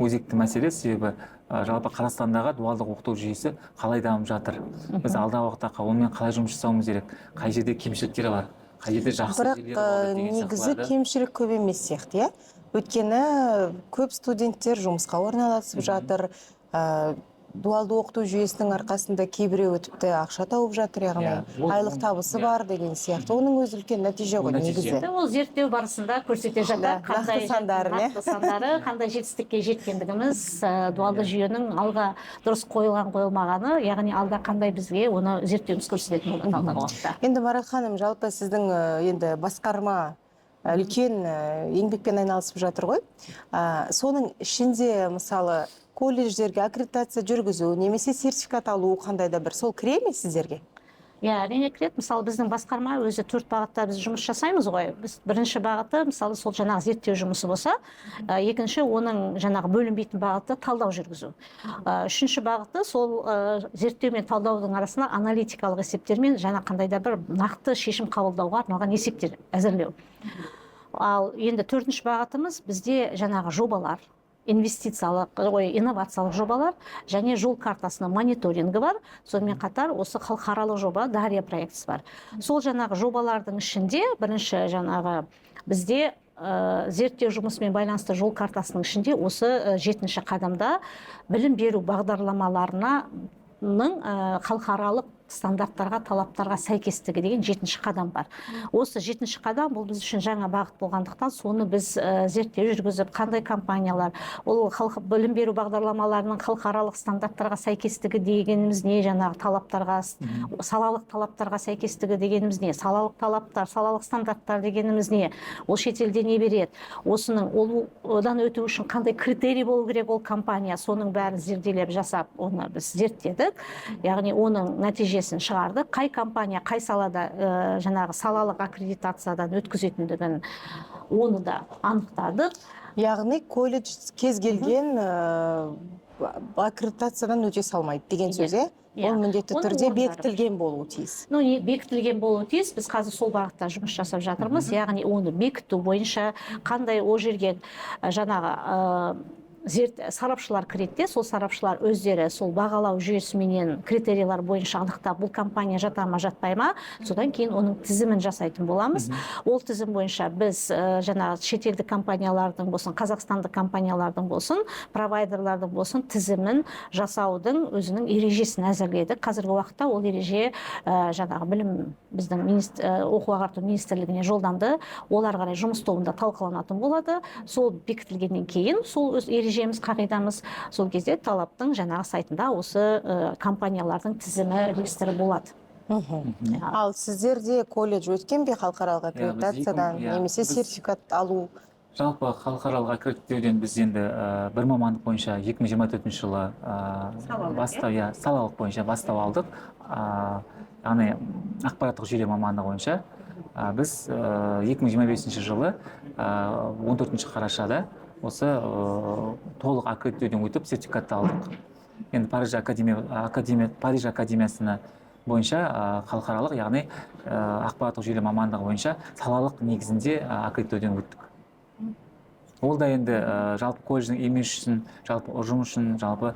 өзекті мәселе, себебі жалпы Қазақстандағы дуалды оқыту жүйесі қалай дамып жатыр. Біз алдағы уақытта онымен қалай жұмыс жасауымыз керек, қай жерде кемшіліктері бар, қай жерде жақсы жерлері бар деген сияқты. Негізі кемшілік көп емес сияқты, иә? Өйткені көп студенттер жұмысқа орналасып жатыр, дуалды оқыту жүйесінің арқасында кейбіреу тіпті ақша тауып жатыр, яғни айлық табысы бар деген сияқты. Оның өзі үлкен нәтиже ғой негізі. Ол зерттеу барысында көрсете жатыр, қандай сандары, қандай жетістікке жеткендігіміз, дуалды жүйенің алға дұрыс қойылған-қойылмағаны, яғни алда қандай бізге оны зерттеуіміз көрсететін болады алдағы уақытта. Енді Марат ханым, жалпы сіздің енді басқарма үлкен еңбекпен айналысып жатыр ғой. Соның ішінде мысалы колледждерге аккредитация жүргізу, немесе сертификат алу қандай да бір, сол кіре ме сіздерге? Әрине кіреді. Мысалы біздің басқарма өзі 4 бағытта біз жұмыс жасаймыз ғой. Біз бірінші бағыты мысалы сол жаңағы зерттеу жұмысы болса, екінші оның жаңағы бөлінбейтін бағыты талдау жүргізу. Үшінші бағыты сол зерттеу мен талдаудың арасында аналитикалық есептер мен жаңа қандай да бір нақты шешім қабылдауға арналған есептер әзірлеу. Ал енді 4-ші бағытымыз бізде жаңағы жобалар, инновациялық жобалар және жол картасының мониторингі бар. Сонымен қатар осы халықаралық жоба Дария проектісі бар. Сол жаңағы жобалардың ішінде бірінші жаңағы бізде зерттеу жұмысымен байланысты жол картасының ішінде осы 7-ші қадамда білім беру бағдарламаларының халықаралық стандарттарға, талаптарға сәйкестігі деген 7-ші қадам бар. Осы 7-ші қадам бұл біз үшін жаңа бағыт болғандықтан, соны біз зерттеу жүргізіп, қандай компаниялар, ол білім беру бағдарламаларының халықаралық стандарттарға сәйкестігі дегеніміз не, жаңағы талаптарға, салалық талаптарға сәйкестігі дегеніміз не, салалық талаптар, салалық стандарттар дегеніміз не, ол шетелде не береді, осының одан өту үшін қандай критерий болу керек ол компания, соның бәрін зерделеп жасап, оны біз зерттедік, яғни оның нәтижесін шығарды, қай компания қай салада жаңағы салалық аккредитациядан өткізетіндігін оны да анықтадық. Яғни колледж кез келген аккредитациядан өте салмайды деген сөз, ол міндетті түрде бекітілген болуы тиіс. Бекітілген болуы тиіс. Біз қазір сол бағытта жұмыс жасап жатырмыз. Яғни оны бекіту бойынша қандай ол жерге жаңағы сарапшылар кіреді, сол сарапшылар өздері сол бағалау жүйесіменен критериялар бойынша анықтап, бұл компания жата ма, жатпай ма, содан кейін оның тізімін жасайтын боламыз. Ол тізім бойынша біз жаңағы шетелдік компаниялардың болсын, қазақстандық компаниялардың болсын, провайдерлардың болсын, тізімін жасаудың өзінің ережесін әзірледік. Қазіргі уақытта ол ереже жаңағы біздің оқу ағарту министрлігіне жолданды. Олар қарай жұмыс тобында талқыланатын болады. Сол бекітілгеннен кейін сол ережеміз, қағидамыз сол кезде талаптың жаңағы сайтында осы компаниялардың тізімі регистрі болады. Ал сіздерде колледж өткен бе халықаралық аккредитациядан, немесе сертификат алу? Жалпы халықаралық аккредиттеуден біз енді бір мамандық бойынша 2024 жылы салалық бойынша бастау алдық. Яғни ақпараттық жүйе мамандығы бойынша біз 2025 жылы 14 қарашада осы толық аккредиттеуден өтіп сертификатты алдық. Енді Париж академиясына бойынша халықаралық, яғни ақпараттық жүйелер мамандығы бойынша салалық негізінде аккредиттеуден өттік. Ол да енді жалпы колледждің имидж үшін, жалпы ұжым үшін, жалпы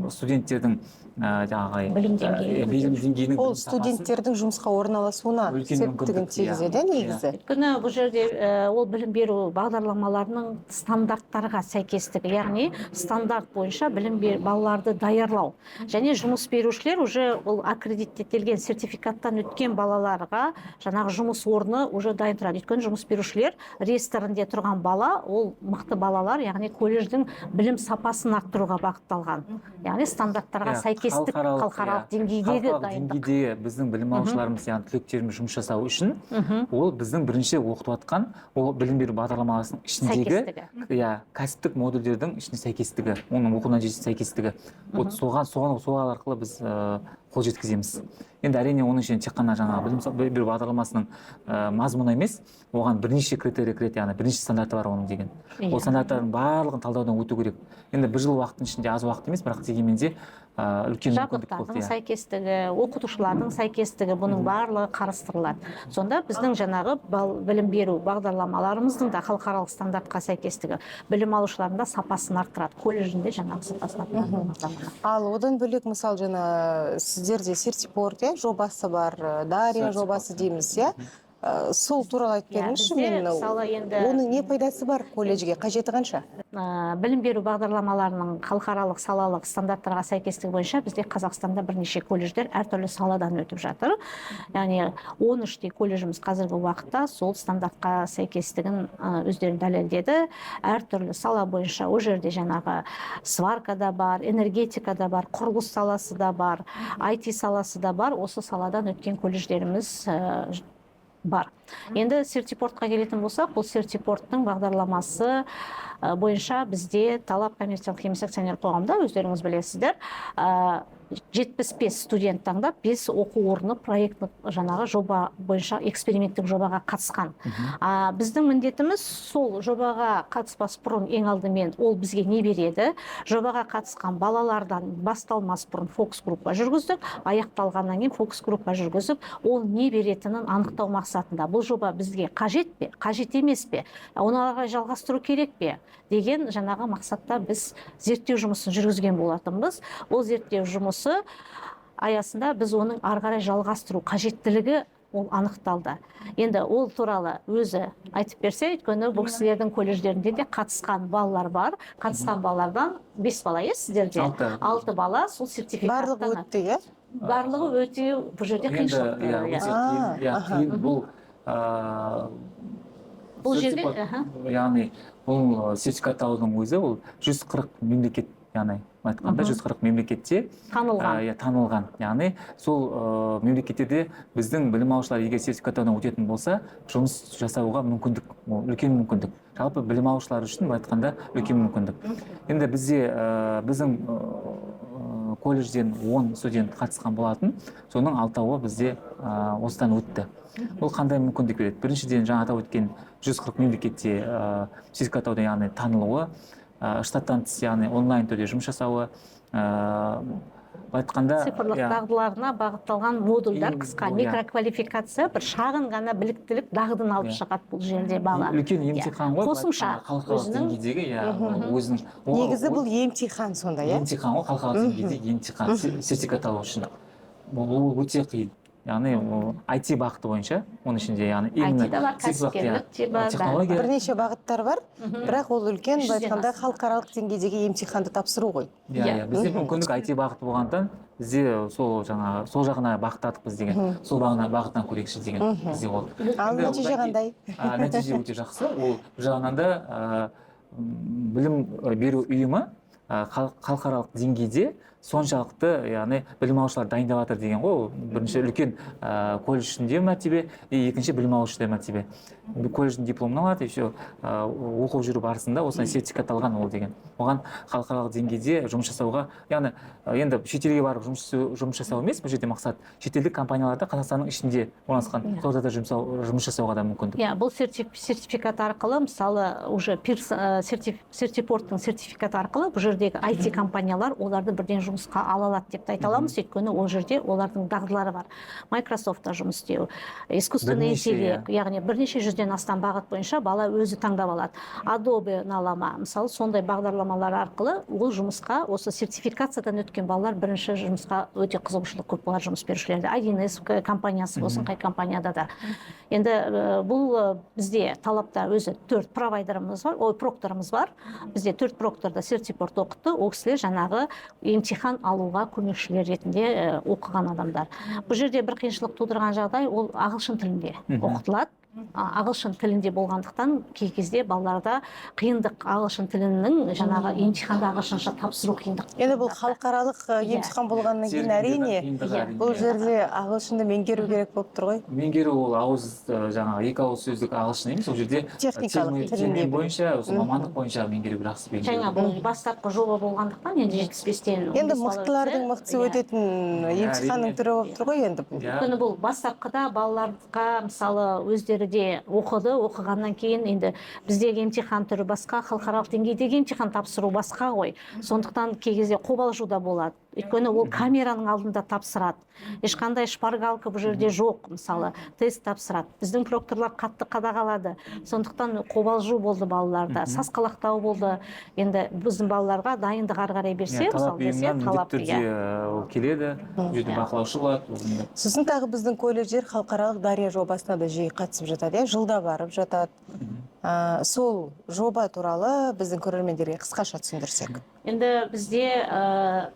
студенттердің білім деңгейінің ол студенттердің жұмысқа орналасуына септігін тигізеді негізі. Өйткені бұл жерде ол білім беру бағдарламаларының стандарттарға сәйкестігі, яғни стандарт бойынша білім балаларды даярлау. Және жұмыс берушілер уже ол аккредиттелген сертификаттан өткен балаларға жаңағы жұмыс орны уже дайын тұрады. Өйткені жұмыс берушілер реестрінде тұрған бала, ол мықты балалар, яғни колледждің білім сапасын арттыруға бағытталған. Яғни стандарттарға сәйкестік, халықаралық деңгейдегі біздің білім алушыларымыз, яғни түлектеріміз жұмыс жасау үшін, ол біздің бірінші оқытып жатқан ол білім беру бағдарламасының ішіндегі кәсіптік модульдердің ішіне сәйкестігі, оның оқу нәтижесіне сәйкестігі. Соған арқылы біз қол жеткіземіз. Енді әрине оның ішінде тек қана жаңағы білім беру бағдарламасының мазмұны емес, оған бірнеше критерий кіреді, яғни бірнеше стандарты бар оның деген. Ол стандарттардың барлығын талдаудан өту керек. Енді бір жыл уақыттың ішінде аз уақыт емес, бірақ дегенмен де үлкен мүмкіндік болды. Жабдықтардың сәйкестігі, оқытушылардың сәйкестігі, бұның барлығы қарастырылады. Сонда біздің жаңағы білім беру бағдарламаларымыздың да халықаралық стандартқа сәйкестігі білім алушылардың да сапасын арттырады. Колледжінде жаңағы сапасын арттырады. Ал одан бөлек, мысалы, жаңа сіздерде Сертипорт жобасы бар, Дария жобасы дейміз, сол туралы айтып беріңізші, оның не пайдасы бар колледжге, қажеті қанша? Білім беру бағдарламаларының халықаралық салалық стандарттарға сәйкестігі бойынша бізде Қазақстанда бірнеше колледждер әртүрлі саладан өтіп жатыр. Яғни 13 колледжіміз қазіргі уақытта сол стандартқа сәйкестігін өздерін дәлелдеді. Әртүрлі сала бойынша ол жерде жаңағы сварка да бар, энергетика да бар, құрылыс саласы да бар, IT саласы да бар. Осы саладан өткен колледждеріміз бар. Енді Сертипортқа келетін болсақ, бұл Сертипорттың бағдарламасы бойынша бізде Талап коммерциялық емес акционерлік қоғамда, өздеріңіз білесіздер, 75 студент таңдап 5 оқу орны проекттік жаңағы жоба бойынша эксперименттік жобаға қатысқан. Біздің міндетіміз сол жобаға қатыспас бұрын ең алдымен ол бізге не береді? Жобаға қатысқан балалардан басталмас бұрын фокус-группа жүргіздік, аяқталғаннан кейін фокус-группа жүргізіп, ол не беретінін анықтау мақсатында. Бұл жоба бізге қажет пе, қажет емес пе, оны ары жалғастыру керек пе деген жаңағы мақсатта біз зерттеу жұмысын жүргізген болатынбыз. Ол зерттеу жұмысы аясында біз оның ары қарай жалғастыру қажеттілігі ол анықталды. Енді ол туралы өзі айтып берсе, өйткені бұл кісілердің колледждерінде де қатысқан балалар бар. Қатысқан балалардан 5 бала сіздерде. 6 бала сол сертификаттан. Барлығы өтті, барлығы өте бұл жерде қиыншылық. қиын. Бұл жерде яғни бұл сертификаттаудың өзі ол 140 мемлекет, яғни айтқанда 140 мемлекетте танылған. Яғни сол мемлекеттерде біздің білім алушылар егер сертификаттаудан өтетін болса, жұмыс жасауға мүмкіндік, үлкен мүмкіндік. Жалпы білім алушылар үшін айтқанда үлкен мүмкіндік. Енді бізде біздің колледжден 10 студент қатысқан болатын, соның 6-ы бізде осыдан өтті. Бұл қандай мүмкіндік береді? Біріншіден жаңа атап өткен 140 мемлекетте сертификаттауда яғни танылуы, штаттан тыс яғни онлайн түрде жұмыс жасауы, айтқанда цифрлық дағдыларына бағытталған модульдар, қысқа микроквалификация, бір шағын ғана біліктілік дағдын алып шығады бұл жерде бала. Үлкен емтихан ғой, қосымша халықаралық деңгейдегі өзінің. Негізі бұл емтихан сонда, емтихан ғой, халықаралық деңгейдегі емтихан сертификат алу үшін. Бұл өте қиын. Яғни IT бағыты бойынша, оның ішінде яғни IT-да бар, кәсіпкерлік те бар, бірнеше бағыттар бар, бірақ ол үлкен айтқанда халықаралық деңгейдегі емтиханды тапсыру ғой. Бізде мүмкіндік IT бағыты болғандықтан бізде сол жағына бағыттадық біз деген, сол бағыттан көрейікші деген бізде ол. Ал нәтиже қандай? Нәтиже өте жақсы. Ол жағынан да білім беру ұйымы халықаралық деңгейде соншалықты, яғни білім алушылар дайындап жатыр деген ғой. Бірінші үлкен колледж ішінде мәртебе, екінші білім алушыда мәртебе. Колледждің дипломын алады, еще оқып жүру барысында осындай сертификат алған ол деген. Оған халықаралық деңгейде жұмыс жасауға, яғни енді шетелге барып жұмыс жасау емес, бұл жерде мақсат шетелдік компанияларда Қазақстанның ішінде орналасқан сорда жұмыс жасауға да мүмкіндік. Бұл сертификат арқылы, мысалы, уже сертипорттың сертификаты арқылы бұл жердегі IT компаниялар оларды бірден жұмысқа ала алады деп айта аламыз, өйткені ол жерде олардың дағдылары бар. Microsoftта жұмыс істеу, искусственный интеллект, яғни бірнеше жүзден астам бағыт бойынша бала өзі таңдап алады. Adobe налама, мысалы, сондай бағдарламалар арқылы ол жұмысқа, осы сертификациядан өткен балалар бірінші жұмысқа өте қызығушылық көп болады жұмыс берушілерде. 1С компаниясы болсын, қай компанияда да. Енді бұл бізде талапта өзі 4 провайдеріміз бар, прокторымыз бар. Бізде 4 прокторда сертипорт оқытты, ол кісілер жаңағы емтихан алуға көмекшілер ретінде оқыған адамдар. Бұл жерде бір қиыншылық тудырған жағдай ол ағылшын тілінде оқытылады. Ағылшын тілінде болғандықтан кей кезде балаларда қиындық ағылшын тілінің жаңағы емтиханды ағылшынша тапсыру қиындық. Енді бұл халықаралық емтихан болғаннан кейін әрине бұл жерде ағылшынды меңгеру керек болып тұр ғой. Меңгеру ол жаңағы екі ауыз сөздік ағылшын емес, ол жерде техникалық тілде бойынша, мамандық бойынша меңгеру жақсы меңгеру. Жаңа бұл бастапқы жоба болғандықтан енді 75-тен енді мықтылардың мықтысы өтетін емтиханның түрі болып тұр ғой енді. Өйткені бұл бастапқыда балаларға мысалы өздері де оқығаннан кейін енді біздегі емтихан түрі басқа, халықаралық деңгейдегі емтихан тапсыру басқа ғой. Сондықтан кей кезде қобалжу да болады. Өйткені ол камераның алдында тапсырады. Ешқандай шпаргалка бұл жерде жоқ, мысалы, тест тапсырады. Біздің прокторлар қатты қадағалады. Сондықтан қобалжу болды балаларда, сасқалақтау болды. Енді біздің балаларға дайындық ары қарай берсе, талап келеді, жерде бақылаушы болады. Сосын тағы біздің колледждер халықаралық Дария жобасына да жиі қатысып жатады, жылда барып жатады. Сол жоба туралы біздің көрермендерге қысқаша түсіндірсек. Енді бізде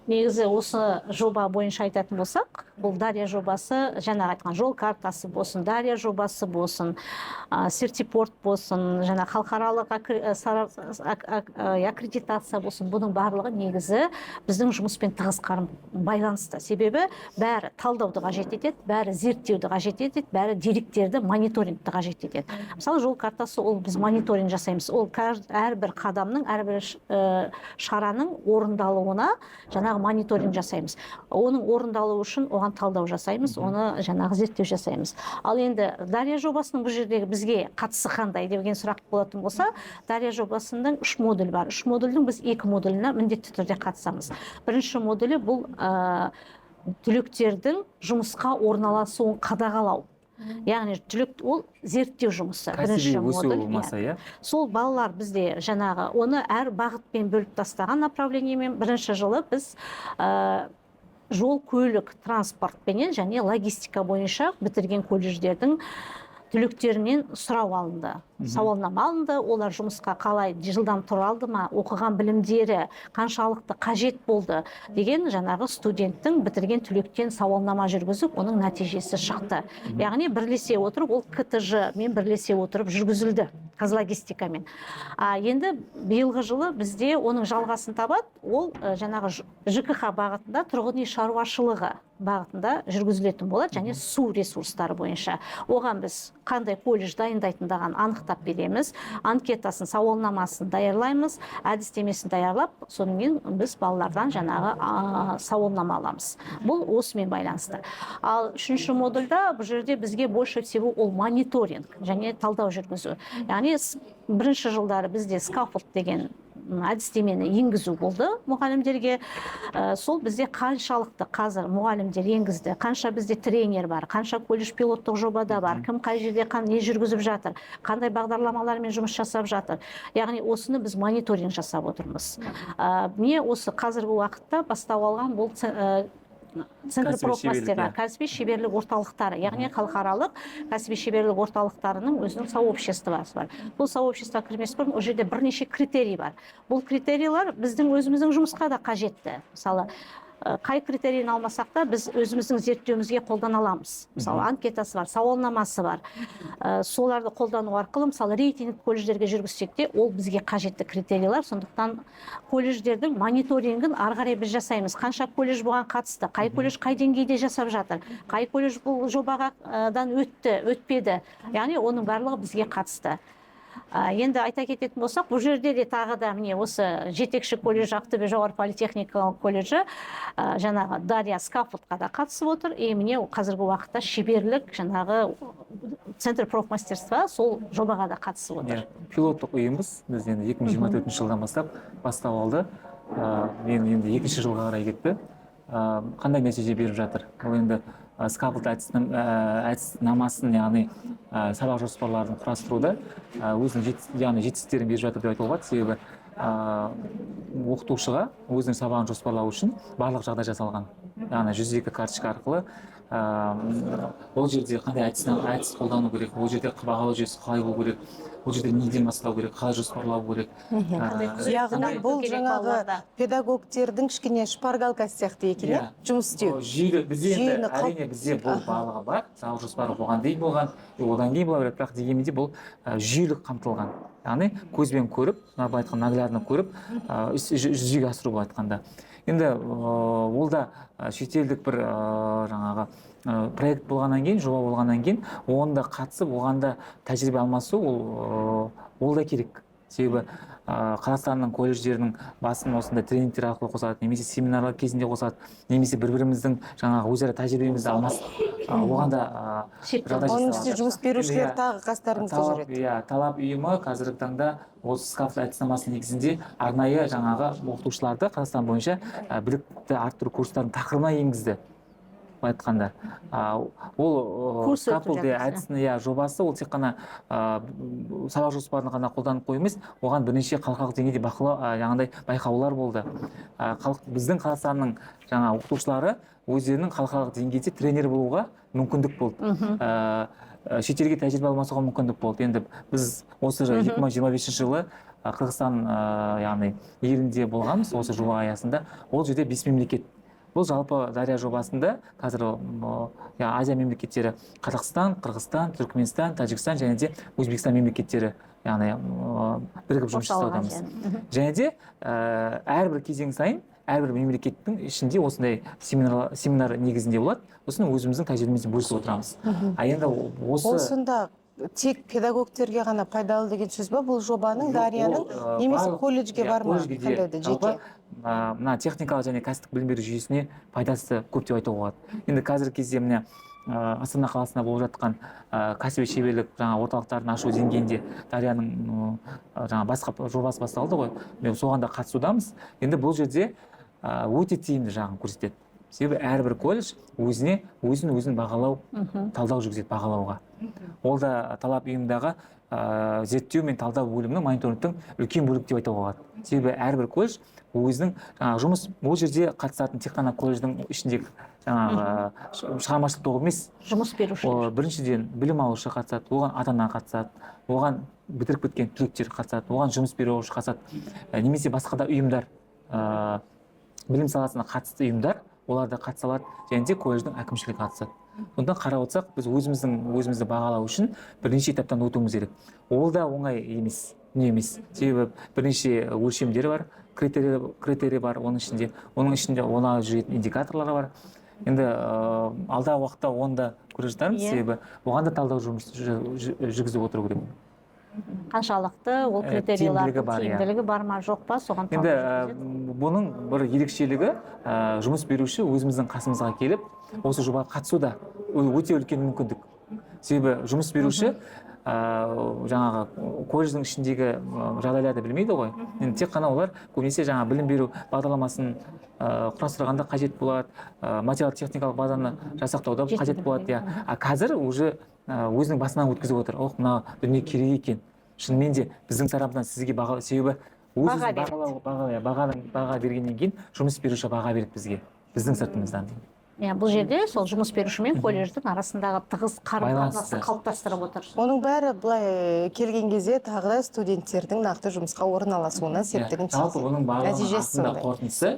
негізі осы жоба бойынша айтатын болсақ, бұл Дария жобасы, жаңа айтқан жол картасы болсын, Дария жобасы болсын, сертипорт болсын, жаңа халықаралық аккредитация болсын, бұның барлығы негізі біздің жұмыспен тығыз байланысты. Себебі бәрі талдауды қажет етеді, бәрі зерттеуді қажет етеді, бәрі деректерді мониторингті қажет етеді. Мысалы, жол картасы ол біз мониторинг жасаймыз. Ол әрбір қадамның, әрбір шараның орындалуына жаңағы мониторинг жасаймыз. Оның орындалуы үшін оған талдау жасаймыз, оны жаңағы зерттеу жасаймыз. Ал енді Дария жобасының бұл жердегі бізге қатысы қандай деген сұрақ болатын болса, Дария жобасының 3 модуль бар. 3 модульдің біз 2 модуліне міндетті түрде қатысамыз. Бірінші модулі бұл түлектердің жұмысқа орналасуын қадағалау. Яғни түлек ол зерттеу жұмысы. Бірінші модуль. Сол балалар бізде жаңағы оны әр бағытпен бөліп тастаған направлениемен бірінші жылы біз жол көлік транспортпенен және логистика бойынша бітірген колледждердің түлектерінен сұрау алынды, сауалнама алынды, олар жұмысқа қалай жылдам тұра алды ма, оқыған білімдері қаншалықты қажет болды деген жаңағы студенттің бітірген түлектен сауалнама жүргізіп, оның нәтижесі шықты. Яғни бірлесе отырып, ол КТЖ мен бірлесе отырып жүргізілді қазлогистикамен. Енді биылғы жылы бізде оның жалғасын табады, ол жаңағы ЖКХ бағытында тұрғын үй шаруашылығы бағытында жүргізілетін болады, және су ресурстары бойынша. Оған біз қандай колледж дайындайтындығын анықтап береміз, анкетасын, сауалнамасын даярлаймыз, әдістемесін даярлап, сонымен біз балалардан жаңағы сауалнама аламыз. Бұл осымен байланысты. Ал үшінші модульда бұл жерде бізге больше всего ол мониторинг және талдау жүргізу. Яғни бірінші жылдары бізде скаффолд деген әдістемені енгізу болды мұғалімдерге. Сол бізде қаншалықты қазір мұғалімдер енгізді, қанша бізде тренер бар, қанша колледж пилоттық жобада бар, кім қай жерде не жүргізіп жатыр, қандай бағдарламалармен жұмыс жасап жатыр. Яғни осыны біз мониторинг жасап отырмыз. Міне осы қазіргі уақытта бастау алған бұл центр профмастера, кәсіби шеберлік орталықтары, яғни халықаралық кәсіби шеберлік орталықтарының өзінің сообществосы бар. Бұл сообщество кірмес бұрын ол жерде бірнеше критерий бар. Бұл критерийлар біздің өзіміздің жұмысқа да қажетті. Мысалы, қай критерийін алмасақ та біз өзіміздің зерттеуімізге қолдана аламыз. Мысалы, анкетасы бар, сауалнамасы бар. Соларды қолдану арқылы, мысалы, рейтинг колледждерге жүргізсек те, ол бізге қажетті критерийлар. Сондықтан колледждердің мониторингін ары қарай біз жасаймыз. Қанша колледж бұған қатысты, қай колледж қай деңгейде жасап жатыр, қай колледж бұл жобадан өтті, өтпеді. Яғни оның барлығы бізге қатысты. Енді айта кететін болсақ, бұл жерде де тағы да міне осы жетекші колледж Ақтөбе жоғары политехникалық колледжі жаңағы Дарья скаффолдқа да қатысып отыр. Міне қазіргі уақытта шеберлік жаңағы центр профмастерства сол жобаға да қатысып отыр. Пилоттық ұйымыз біз енді 2024 жылдан бастап бастап алды. Мен енді екінші жылға қарай кетті. Қандай нәтиже беріп жатыр? Ол енді скаффолд әдіснамасын, яғни сабақ жоспарларын құрастыруда өзінің жетістіктерін беріп жатыр деп айтуға болады. Себебі оқытушыға өзінің сабағын жоспарлау үшін барлық жағдай жасалған. Яғни 102 карточка арқылы ол жерде қандай әдіс қолдану керек, ол жерде бағалау жүйесі қалай болу керек, ол жерде неден бастау керек, қалай жоспарлау керек. Яғни бұл жаңағы педагогтердің кішкене шпаргалкасы сияқты екен, жұмыс істеу. Жүйелі, әрине бізде бұл барлығы бар, сабақ жоспары оған дейін болған, одан кейін бола береді, бірақ дегенменде бұл жүйелік қамтылған. Яғни көзбен көріп, былай айтқан наглядно көріп, жүзеге асыру былай айтқанда. Енді ол да шетелдік бір жаңағы проект болғаннан кейін, жоба болғаннан кейін, оған да қатысып, оған да тәжірибе алмасу ол да керек. Себебі Қазақстанның колледждерінің басын осындай тренингтер арқылы қосады, немесе семинарлар кезінде қосады, немесе бір-біріміздің жаңағы өзара тәжірибемізді алмасып, оған да оның үстіне жұмыс берушілер тағы қастарыңызда жүреді. Талап ұйымы қазіргі таңда осы скаффолд әдіснамасы негізінде арнайы жаңағы оқытушыларды Қазақстан бойынша білікті арттыру курстарының тақырыбына енгізді. Айтқанда ол скаффолд жобасы ол тек қана сабақ жоспарын ғана қолданып қою емес, оған бірнеше халықаралық деңгейде жаңағыдай байқаулар болды. Біздің Қазақстанның жаңа оқытушылары өздерінің халықаралық деңгейде тренер болуға мүмкіндік болды. Шетелге тәжірибе алмасуға мүмкіндік болды. Енді біз осы 2025 жылы Қырғызстан елінде болғанбыз осы жоба аясында. Ол жерде 5 мемлекет. Бұл жалпы Дарья жобасында қазір Азия мемлекеттері Қазақстан, Қырғызстан, Түркменстан, Тәжікстан және де Өзбекстан мемлекеттері бірігіп жұмыс жасаудамыз. Және де әрбір кезең сайын әрбір мемлекеттің ішінде осындай семинар негізінде болады. Осыны өзіміздің тәжірибемізбен бөлісіп отырамыз. Енді ол сонда тек педагогтерге ғана пайдалы деген сөз ба бұл жобаның, Дарьяның, немесе колледжге бар ма? Жалпы мына техникалық және кәсіптік білім беру жүйесіне пайдасы көп деп айтуға болады. Енді қазіргі кезде міне Астана қаласында болып жатқан кәсіби шеберлік орталықтарын ашу деңгейінде Дарьяның басқа жобасы басталды ғой. Мен соған да қатысудамыз. Енді бұл жерде өте тиімді жағын көрсетеді. Себебі әрбір колледж өзін бағалау, талдау жүргізеді бағалауға. Ол да талап ұйымдағы зерттеу мен талдау бөлімінің мониторингтің үлкен бөлігі деп айтуға болады. Себебі әрбір колледж өзінің жұмыс, бұл жерде қатысатын тек қана колледждің ішіндегі жаңағы шығармашылық топ емес. жұмыс берушілер. Біріншіден білім алушы қатысады, оған ата-ана қатысады, оған бітіріп кеткен түлектер қатысады, оған жұмыс беруші қатысады, немесе басқа да ұйымдар, білім саласына қатысты ұйымдар, олар да қатыса алады, және де колледждің әкімшілігі қатысады. Ондан қарап отырсақ, біз өзімізді бағалау үшін бірнеше этаптан өтуіміз керек. Ол да оңай емес, не емес. Себебі бірнеше өлшемдері бар, критерий бар, оның ішінде оны жүретін индикаторлары бар. Енді алдағы уақытта оны да көре жатармыз, себебі оған да талдау жұмыс жүргізіп отыру керек. Қаншалықты ол критериялардың тиімділігі бар ма жоқ па, соған талдау жүргізеді. Енді бұның бір ерекшелігі, жұмыс беруші өзіміздің қасымызға келіп, осы жобаға қатысуда өте үлкен мүмкіндік. Себебі жұмыс беруші жаңағы колледждің ішіндегі жағдайларды білмейді ғой. Енді тек қана олар көбінесе жаңа білім беру бағдарламасын құрастырғанда қажет болады, материал-техникалық базаны жасақтауда қажет болады. А қазір уже өзінің басынан өткізіп отыр. Мына дүние керек екен. Шынымен де біздің тарапынан сізге баға, себебі баға бергеннен кейін жұмыс беруші баға береді бізге, біздің сыртымыздан. Бұл жерде сол жұмыс беруші мен колледждің арасындағы тығыз қарым-қатынасты қалыптастырып отыр. Оның бәрі былай келген кезде тағы да студенттердің нақты жұмысқа орналасуына септігін тигізеді. Жалпы оның барлығының астында қорытындысы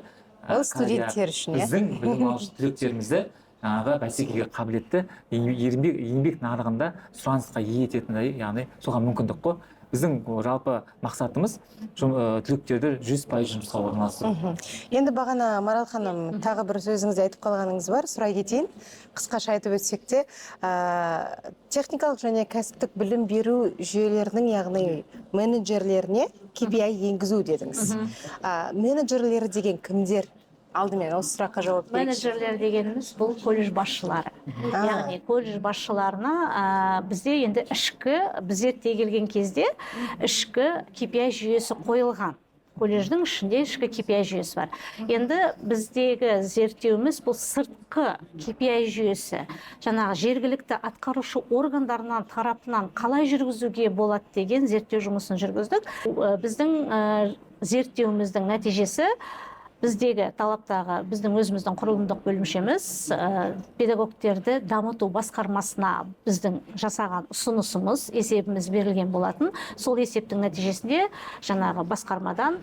студенттер үшін, біздің білім алушы түлектерімізді жаңағы бәсекеге қабілетті еңбек нарығында сұранысқа ие ететіндей, яғни соған мүмкіндік қой. Біздің жалпы мақсатымыз түлектерді 100% жұмысқа орналастыру. Енді бағана Марал ханым тағы бір сөзіңізде айтып қалғаныңыз бар, сұрай кетейін. Қысқаша айтып өтсек те, техникалық және кәсіптік білім беру жүйелерінің, яғни менеджерлеріне KPI енгізу дедіңіз. Менеджерлері деген кімдер? Алдымен осы сұраққа жауап берейікші. Менеджерлер дегеніміз бұл колледж басшылары. Яғни колледж басшыларына бізде енді біз зерттей келген кезде ішкі KPI жүйесі қойылған. Колледждің ішінде ішкі KPI жүйесі бар. Енді біздегі зерттеуіміз бұл сыртқы KPI жүйесі, жаңағы жергілікті атқарушы органдарынан тарапынан қалай жүргізуге болады деген зерттеу жұмысын жүргіздік. Біздің зерттеуіміздің нәтижесі біздегі талаптағы біздің өзіміздің құрылымдық бөлімшеміз педагогтерді дамыту басқармасына біздің жасаған ұсынысымыз, есебіміз берілген болатын. Сол есептің нәтижесінде жаңағы басқармадан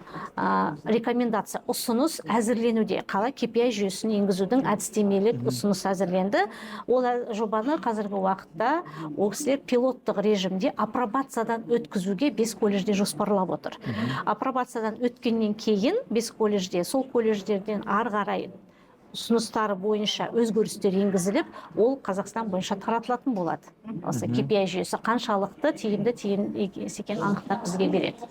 рекомендация, ұсыныс әзірленуде. Қалай KPI жүйесін енгізудің әдістемелік ұсыныс әзірленді. Ол жобаны қазіргі уақытта ол кісілер пилоттық режимде апробациядан өткізуге 5 колледжде жоспарлап отыр. Апробациядан өткеннен кейін 5 колледжде сол колледждерден ары қарай ұсыныстары бойынша өзгерістер енгізіліп, ол Қазақстан бойынша таратылатын болады. Осы KPI жүйесі қаншалықты тиімді екенін анықтап бізге береді.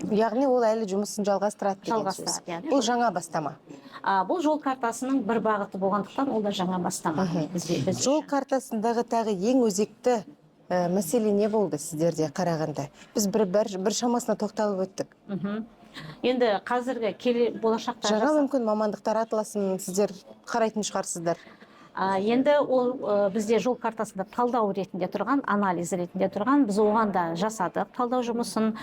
Яғни ол әлі жұмысын жалғастырады деген сөз. Бұл жаңа бастама. Бұл жол картасының бір бағыты болғандықтан ол да жаңа бастама. Жол картасындағы тағы ең өзекті мәселе не болды сіздерде қарағанда? Біз бір шамасына тоқталып өттік. Енді қазіргі болашақта жаңа мүмкін мамандықтар атласын сіздер қарайтын шығарсыздар. Енді ол бізде жол картасында талдау ретінде тұрған, анализ ретінде тұрған, біз оған да жасадық талдау жұмысын.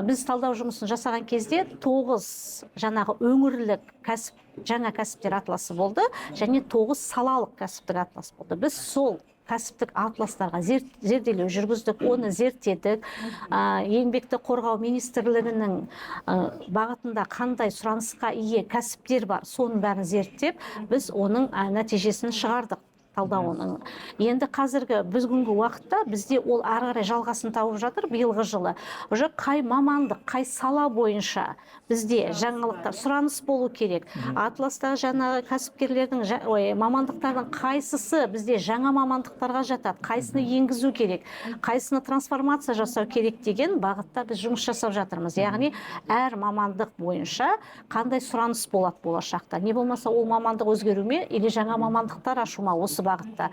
Біз талдау жұмысын жасаған кезде 9 жаңағы өңірлік жаңа кәсіптер атласы болды, және 9 салалық кәсіптік атлас болды. Біз сол кәсіптік атластарға зерделеу жүргіздік, оны зерттедік. Еңбекті қорғау министрлігінің бағытында қандай сұранысқа ие кәсіптер бар, соның бәрін зерттеп, біз оның нәтижесін шығардық. Талдауының. Енді қазіргі бүгінгі уақытта бізде ол ары қарай жалғасын тауып жатыр. Биылғы жылы уже қай мамандық, қай сала бойынша бізде жаңалықтар сұраныс болу керек. Атластағы жаңағы кәсіпкерлердің мамандықтардың қайсысы бізде жаңа мамандықтарға жатады, қайсыны енгізу керек, қайсыны трансформация жасау керек деген бағытта біз жұмыс жасап жатырмыз. Яғни әр мамандық бойынша қандай сұраныс болады болашақта. Не болмаса ол мамандық өзгеруме или жаңа мамандықтар ашума осы бағытта.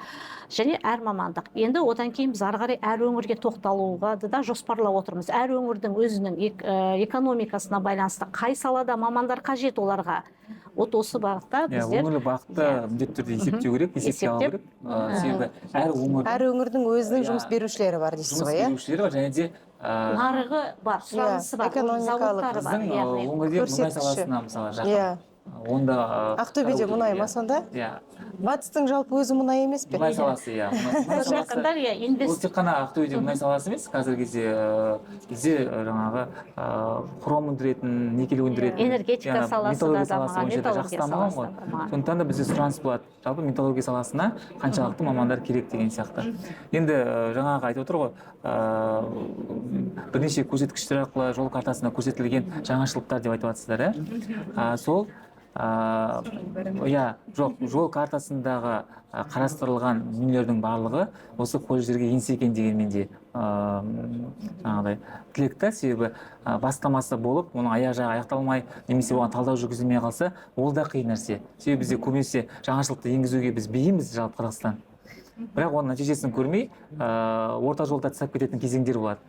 Және әр мамандық. Енді одан кейін біз ары қарай әр өңірге тоқталуға да жоспарлап отырмыз. Әр өңірдің өзінің экономикасына байланысты қай салада мамандар қажет оларға. Осы бағытта біздер өңірлік бағытта міндетті түрде есептеу керек, есепке алу керек. Себебі әр өңірдің өзінің жұмыс берушілері бар дейсіз ғой, жұмыс берушілері бар, және де нарығы бар, сұранысы бар, экономикалық заводтары бар. Өңірде мұнай саласына мысалы жақын. онда Ақтөбеде мұнай ма сонда? Иә. Батыстың жалпы өзі мұнай емес пе? Мұнай саласы, иә. Мұнай саласы. Ол тек қана Ақтөбеде мұнай саласы емес, қазіргі кезде бізде жаңағы хром өндіретін, никель өндіретін, энергетика саласы да дамыған, жақсы дамыған ғой. Сондықтан да бізде сұраныс болады. Жалпы металлургия саласына қаншалықты мамандар керек деген сияқты. Енді жаңағы айтып отыр ғой, бірнеше көрсеткіштер арқылы жол картасында көрсетілген жаңашылдықтар деп айтып жатсыздар, иә. Сол жоқ, жол картасындағы қарастырылған дүниелердің барлығы осы колледждерге енсе екен деген менде жаңағыдай тілек та, себебі бастамасы болып, оның аяқ жағы аяқталмай, немесе оған талдау жүргізілмей қалса, ол да қиын нәрсе. Себебі бізде көбінесе жаңашылдықты енгізуге біз бейімбіз жалпы Қазақстан. Бірақ оның нәтижесін көрмей, орта жолда тастап кететін кезеңдер болады.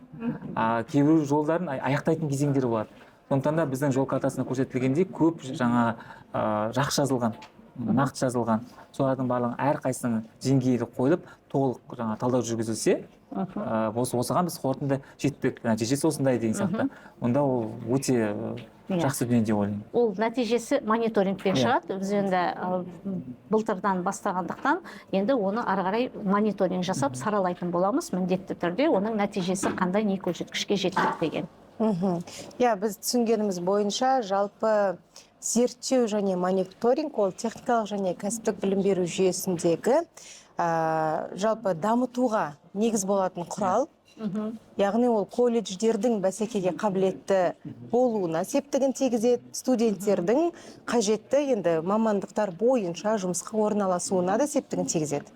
Кейбір жолдарын аяқтайтын кезеңдер болады. Сондықтан да біздің жол картасында көрсетілгендей көп жаңа жақсы жазылған, нақты жазылған, солардың барлығын әрқайсының деңгейі қойылып, толық жаңа талдау жүргізілсе, осыған біз қорытынды жеттік, нәтижесі осындай деген сияқты. Онда ол өте жақсы дүние деп ойлаймын. Ол нәтижесі мониторингпен шығады. Біз енді былтырдан бастағандықтан, енді оны ары қарай мониторинг жасап саралайтын боламыз, міндетті түрде оның нәтижесі қандай не көрсеткішке жетті деген. Иә, біз түсінгеніміз бойынша жалпы зерттеу және мониторинг ол техникалық және кәсіптік білім беру жүйесіндегі жалпы дамытуға негіз болатын құрал. Яғни ол колледждердің бәсекеге қабілетті болуына септігін тигізеді, студенттердің қажетті енді мамандықтар бойынша жұмысқа орналасуына да септігін тигізеді.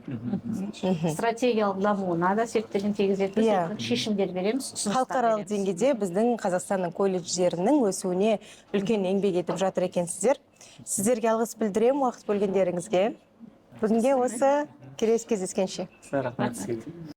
Стратегиялық дамуына да септігін тигізеді. Біз шешімдер береміз. Халықаралық деңгейде біздің Қазақстанның колледждерінің өсуіне үлкен еңбек етіп жатыр екенсіздер. Сіздерге алғыс білдіремін уақыт бөлгендеріңізге. Бүгінге осы, келесі кездескенше. Рахмет сізге.